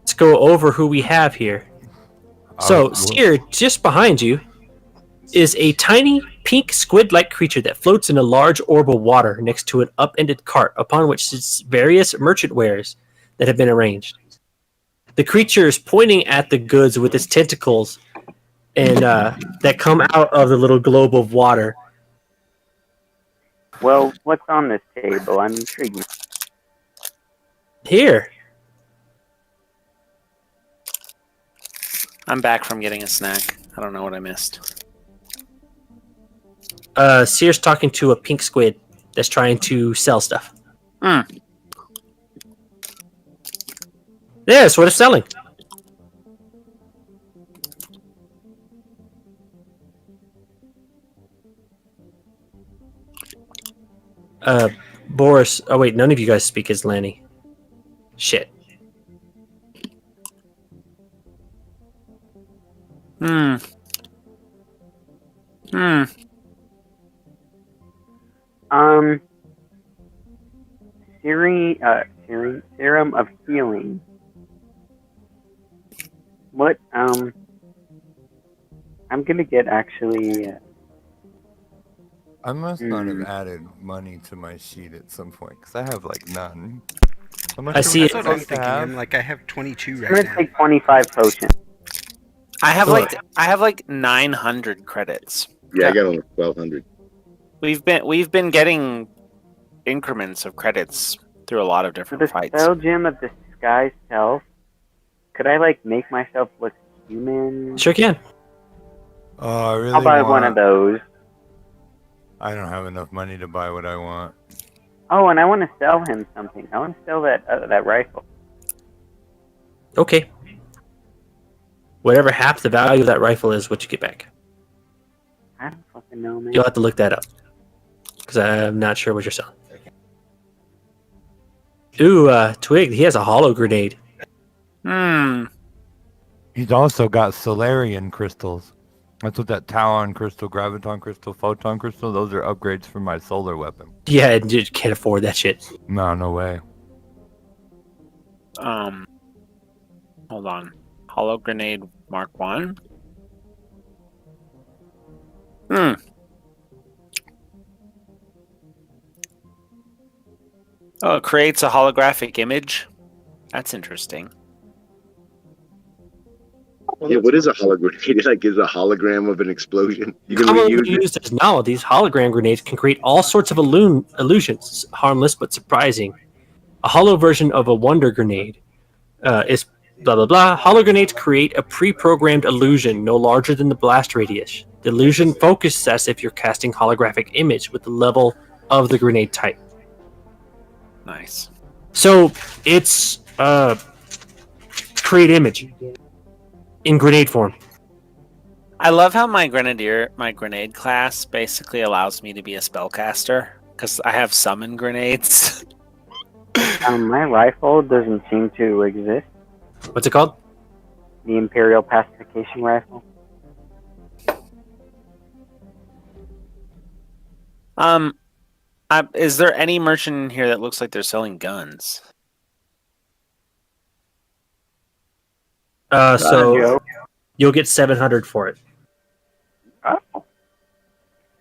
Let's go over who we have here. So, Seer, just behind you is a tiny pink squid-like creature that floats in a large orb of water next to an upended cart upon which sits various merchant wares that have been arranged. The creature is pointing at the goods with its tentacles and that come out of the little globe of water, Well, what's on this table? I'm intrigued. Here. I'm back from getting a snack. I don't know what I missed. Sear's talking to a pink squid that's trying to sell stuff. Hmm. Yeah, that's what it's selling. Boris. Oh wait, none of you guys speak Islandi. Shit. Hmm. Hmm. Serum of healing. What, I'm gonna get actually, I must not have added money to my sheet at some point because I have like none. I'm not I sure see what it. That's I'm what I'm supposed to thinking. have. I'm like, I have 22 I'm right gonna now. take 25 potions. I have Sure. like 900 credits. Yeah, I got only 1,200. We've been getting increments of credits through a lot of For different the fights. spell gem of disguise self, could I, like, make myself look human? Sure can. Oh, I really I'll buy want... one of those. I don't have enough money to buy what I want. Oh, and I want to sell him something. I want to sell that rifle. Okay. Whatever half the value of that rifle is, what you get back. I don't fucking know, man. You'll have to look that up because I'm not sure what you're selling. Ooh, Twig. He has a hollow grenade. Hmm. He's also got Solarian crystals. That's what that Talon crystal, Graviton crystal, Photon crystal, those are upgrades for my solar weapon. Yeah, and you can't afford that shit. No way. Hold on. Hollow grenade Mark 1. Hmm. Oh, it creates a holographic image. That's interesting. Yeah, what is a hologram? It like is a hologram of an explosion. You can Commonly reuse it. used as now, these hologram grenades can create all sorts of illusions, harmless but surprising. A hollow version of a wonder grenade is blah blah blah. Hollow grenades create a pre-programmed illusion no larger than the blast radius. The illusion focuses as if you're casting holographic image with the level of the grenade type. Nice. So it's create image in grenade form. I love how my grenade class basically allows me to be a spellcaster because I have summon grenades. My rifle doesn't seem to exist. What's it called? The Imperial Pacification Rifle. Is there any merchant in here that looks like they're selling guns? So Joe. you'll get 700 for it. Oh,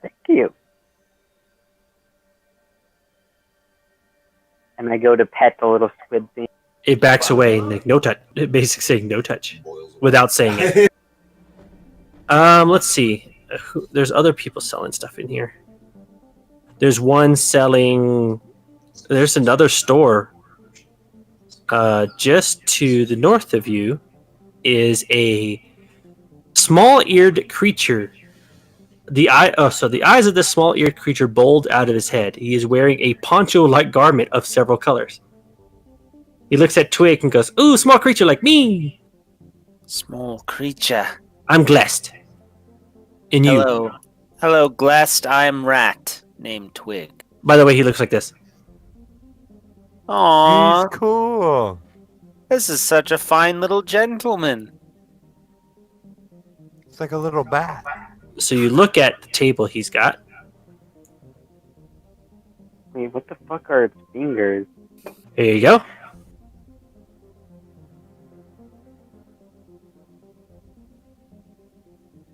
thank you. And I go to pet the little squid thing. It backs away and like no touch. It basically saying no touch without saying it. Let's see. There's other people selling stuff in here. There's one selling. There's another store. Just to the north of you is a small-eared creature. The eyes of this small-eared creature bulge out of his head. He is wearing a poncho-like garment of several colors. He looks at Twig and goes, "Ooh, small creature like me. Small creature. I'm blessed." And you. Hello, Glest. I'm Rat, named Twig. By the way, he looks like this. Aww, He's cool. this is such a fine little gentleman. It's like a little bat. So you look at the table he's got. Wait, what the fuck are its fingers? Here you go.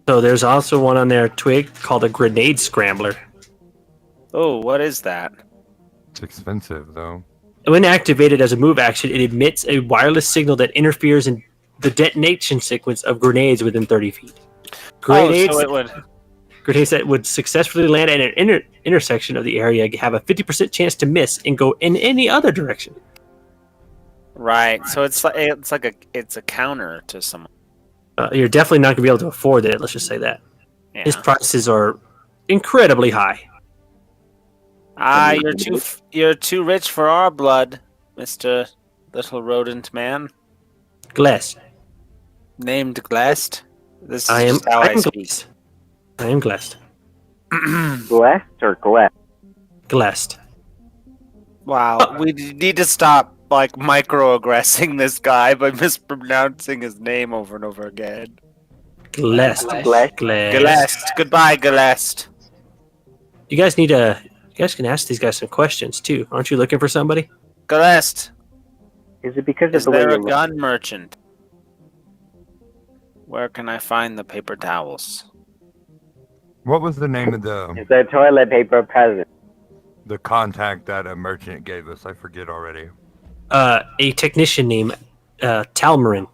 So there's also one on there, Twig, called a grenade scrambler. Oh, what is that? It's expensive, though. When activated as a move action, it emits a wireless signal that interferes in the detonation sequence of grenades within 30 feet. Grenades, Oh, so it would. Grenades that would successfully land at an intersection of the area have a 50% chance to miss and go in any other direction. Right. So it's a counter to some. You're definitely not going to be able to afford it. Let's just say that. Yeah. His prices are incredibly high. You're too rich for our blood, Mister Little Rodent Man. Glest. Named Glest. This is I am. just how I I am speak. Glest. I am Glest. Blessed or Glest? Glest. Wow, we need to stop microaggressing this guy by mispronouncing his name over and over again. Glest. Glest. Gelest. Goodbye, Gelest. You guys need to. You guys can ask these guys some questions too. Aren't you looking for somebody? Gelest. Is it because Is of the way there you a look? gun merchant? Where can I find the paper towels? What was the name of Is there toilet paper present? the contact that a merchant gave us? I forget already. A technician named Talmarin.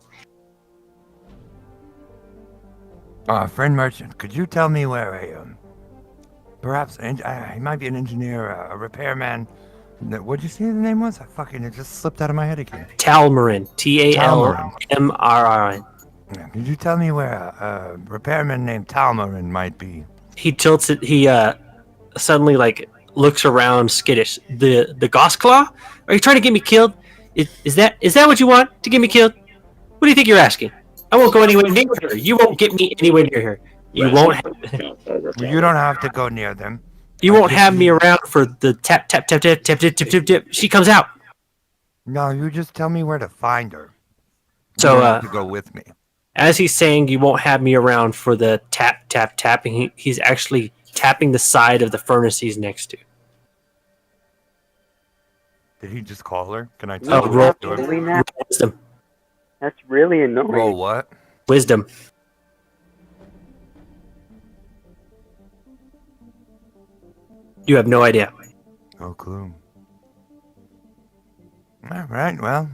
Friend merchant, could you tell me where perhaps he might be an engineer, a repairman. What'd you say the name was? It just slipped out of my head again. Talmarin. Talmrin. Yeah, could you tell me where a repairman named Talmarin might be? He tilts it. He suddenly looks around skittish. The Gossclaw? Are you trying to get me killed? Is that what you want to get me killed? What do you think you're asking? I won't go anywhere near her. You won't get me anywhere near her. You won't. Well, you don't have to go near them. You won't have me around for the tap tap tap tap tap tap tap tap tap. She comes out. No, you just tell me where to find her. You So don't have to go with me. as he's saying, you won't have me around for the tap tap tapping. He's actually tapping the side of the furnace he's next to. Did he just call her? Can I Oh, tell roll, her? Really now? wisdom. That's really annoying. Roll what? Wisdom. You have no idea. No clue. All right, well.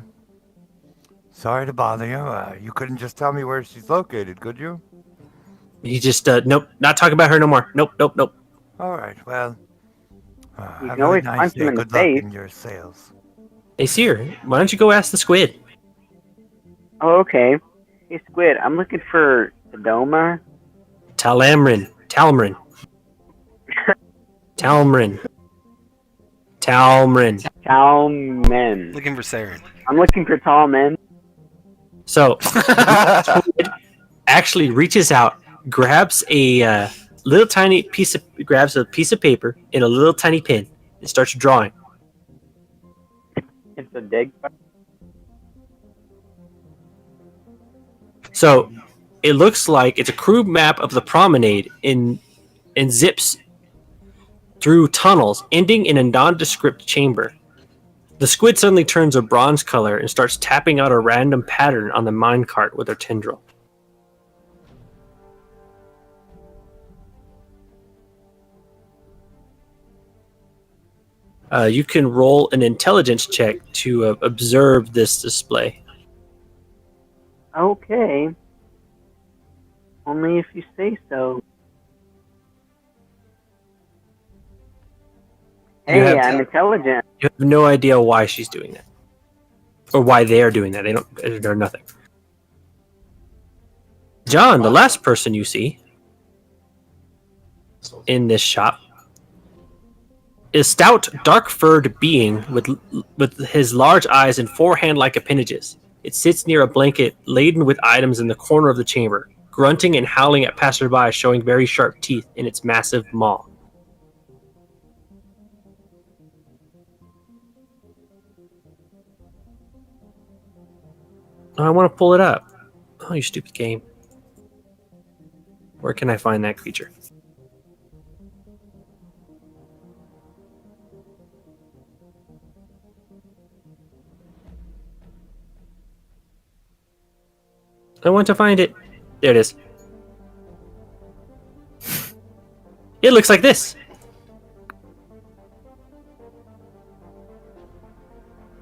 Sorry to bother you. You couldn't just tell me where she's located, could you? He just nope, not talking about her no more. Nope. All right, well. You Have can a always nice punch him day. in the Good luck face. in your sales. Hey, Seer, why don't you go ask the squid? Oh, okay. Hey, Squid, I'm looking for Sodoma. Talmarin. Talmarin. Tall men. Looking for Saren. I'm looking for tall men. So, Squid actually reaches out, grabs a grabs a piece of paper and a little tiny pen, and starts drawing. It's a dig. So, it looks like it's a crude map of the promenade and zips through tunnels, ending in a nondescript chamber. The squid suddenly turns a bronze color and starts tapping out a random pattern on the minecart with her tendril. You can roll an intelligence check to observe this display. Okay. Only if you say so. You Hey, have- I'm intelligent. You have no idea why she's doing that, or why they're doing that. They're nothing. John, the last person you see in this shop, is stout, dark-furred being with his large eyes and four hand-like appendages. It sits near a blanket laden with items in the corner of the chamber, grunting and howling at passersby, showing very sharp teeth in its massive maw. I want to pull it up. Oh, you stupid game. Where can I find that creature? I want to find it. There it is. It looks like this.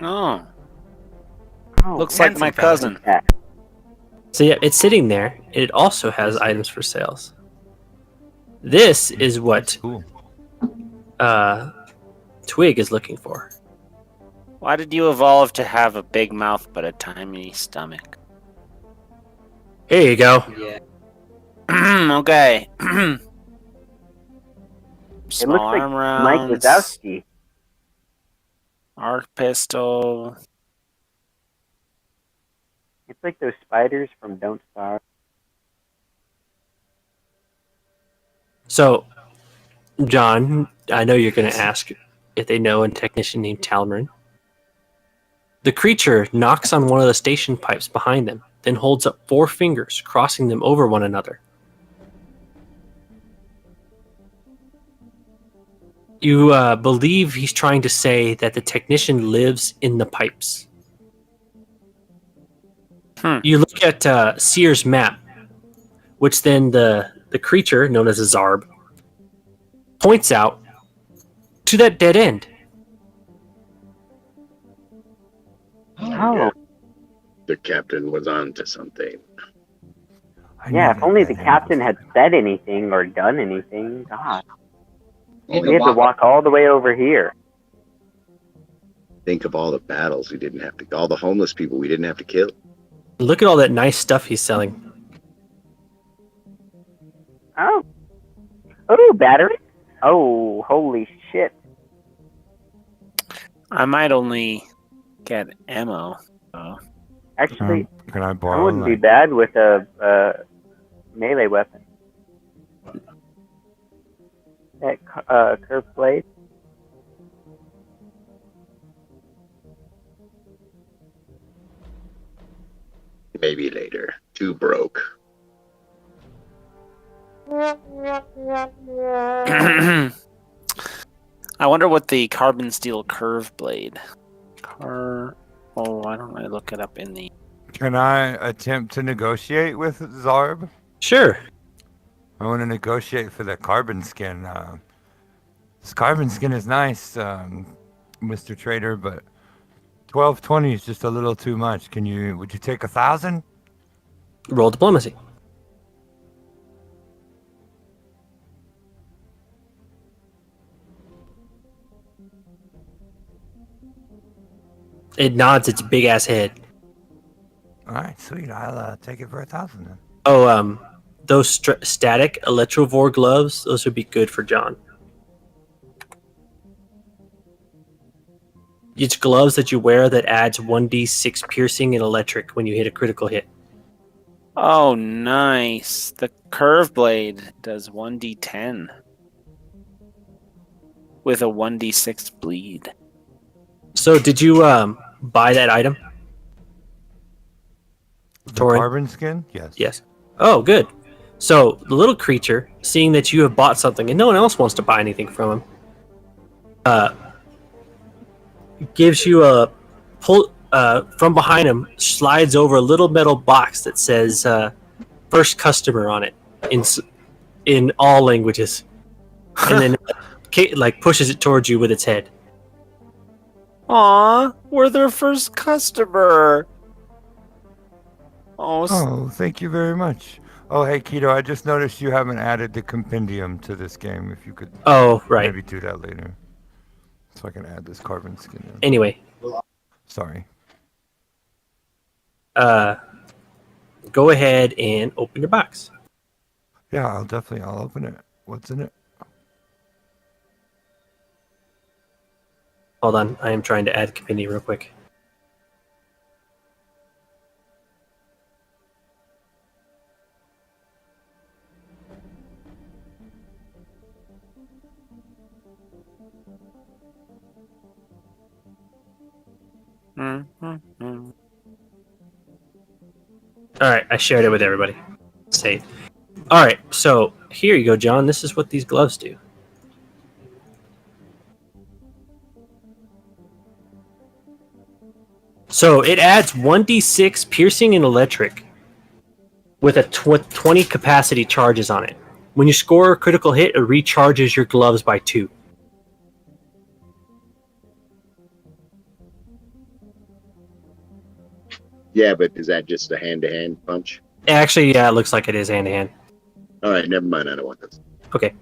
Oh, Oh, looks like my cousin. So yeah, it's sitting there. It also has items for sales. This is what Cool. Twig is looking for. Why did you evolve to have a big mouth but a tiny stomach? Here you go. Yeah. Okay. It Small looks like arm Mike rounds. Wazowski. Arc pistol. It's like those spiders from Don't Starve. So, John, I know you're going to ask if they know a technician named Talmarin. The creature knocks on one of the station pipes behind them, then holds up 4 fingers, crossing them over one another. You believe he's trying to say that the technician lives in the pipes. You look at Sear's map, which then the creature, known as a Zarb, points out to that dead end. Oh, The captain was on to something. yeah, if only the captain had said anything or done anything. God, we had to walk all the way over here. Think of all the battles we didn't have to, all the homeless people we didn't have to kill. Look at all that nice stuff he's selling. Oh. Oh, battery? Oh, holy shit. I might only get ammo. Actually, Can I I borrow? wouldn't be bad with a melee weapon. That curved blade. Maybe later. Too broke. I wonder what the carbon steel curve blade. Oh, why don't I look it up in the... Can I attempt to negotiate with Zarb? Sure. I want to negotiate for the carbon skin. This carbon skin is nice, Mr. Trader, but 1220 is just a little too much. Would you take 1,000? Roll diplomacy. It nods its big ass head. All right, sweet. I'll take it for 1,000 then. Oh, those static Electrovore gloves, those would be good for John. It's gloves that you wear that adds 1d6 piercing and electric when you hit a critical hit. Oh, nice. The curve blade does 1d10 with a 1d6 bleed. So did you buy that item? The Torin? carbon skin? Yes. Yes. Oh, good. So the little creature, seeing that you have bought something and no one else wants to buy anything from him, gives you a pull from behind him, slides over a little metal box that says "first customer" on it in all languages, and then like pushes it towards you with its head. Aw, we're their first customer. Oh, thank you very much. Oh, hey, Keto, I just noticed you haven't added the compendium to this game. If you could Right. maybe do that later. So I can add this carbon skin in. Anyway. Sorry. Go ahead and open your box. Yeah, I'll open it. What's in it? Hold on, I am trying to add compendium real quick. Alright, I shared it with everybody. Save. Alright, so here you go, John. This is what these gloves do. So it adds 1d6 piercing and electric with a 20 capacity charges on it. When you score a critical hit, it recharges your gloves by 2. Yeah, but is that just a hand-to-hand punch? Actually, yeah, it looks like it is hand-to-hand. All right, never mind. I don't want this. Okay.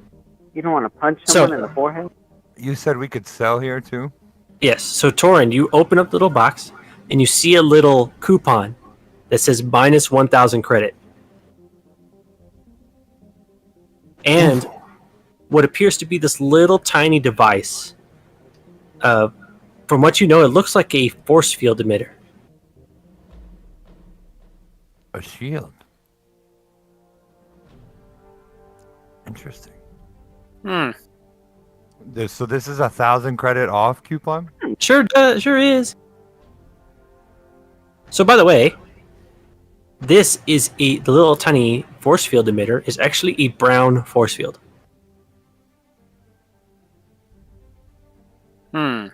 You don't want to punch So- someone in the forehead? You said we could sell here too? Yes. So Torin, you open up the little box and you see a little coupon that says minus 1,000 credit. And what appears to be this little tiny device. From what you know, it looks like a force field emitter. A shield. Interesting. Hmm. So this is 1,000 credit off coupon? Sure does, sure is. So by the way, this is the little tiny force field emitter is actually a brown force field. Hmm.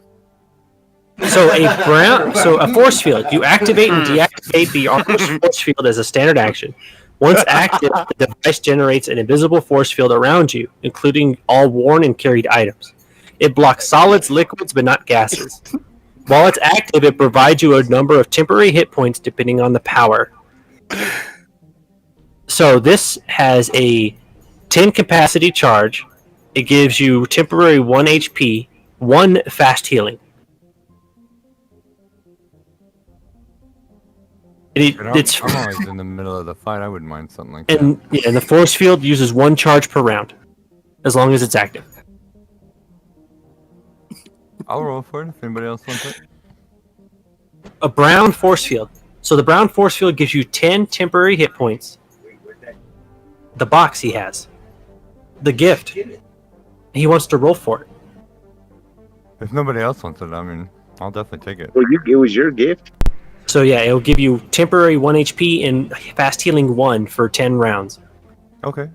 So a force field, you activate and deactivate the Arcos force field as a standard action. Once active, the device generates an invisible force field around you, including all worn and carried items. It blocks solids, liquids, but not gases. While it's active, it provides you a number of temporary hit points depending on the power. So this has a 10 capacity charge. It gives you temporary 1 HP, 1 fast healing. It's I'm always in the middle of the fight. I wouldn't mind something like that. and the force field uses 1 charge per round, as long as it's active. I'll roll for it if anybody else wants it. A brown force field. So the brown force field gives you 10 temporary hit points. The box he has. The gift. He wants to roll for it. If nobody else wants it, I mean, I'll definitely take it. Well, it was your gift. So yeah, it'll give you temporary 1 HP and fast healing 1 for 10 rounds. Okay.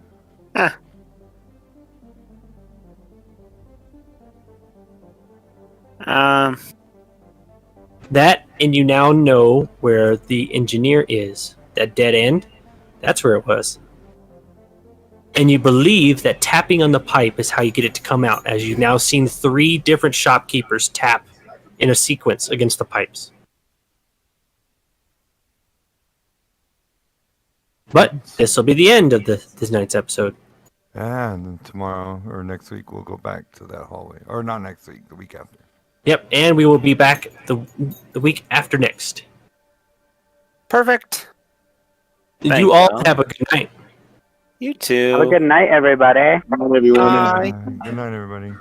That, and you now know where the engineer is. That dead end, that's where it was. And you believe that tapping on the pipe is how you get it to come out, as you've now seen 3 different shopkeepers tap in a sequence against the pipes. But this will be the end of this night's episode. And then tomorrow or next week we'll go back to that hallway. Or not next week, the week after. Yep, and we will be back the week after next. Perfect. You Thank all you. have a good night. You too. Have a good night, everybody. Bye, everyone. Bye. Good night, everybody.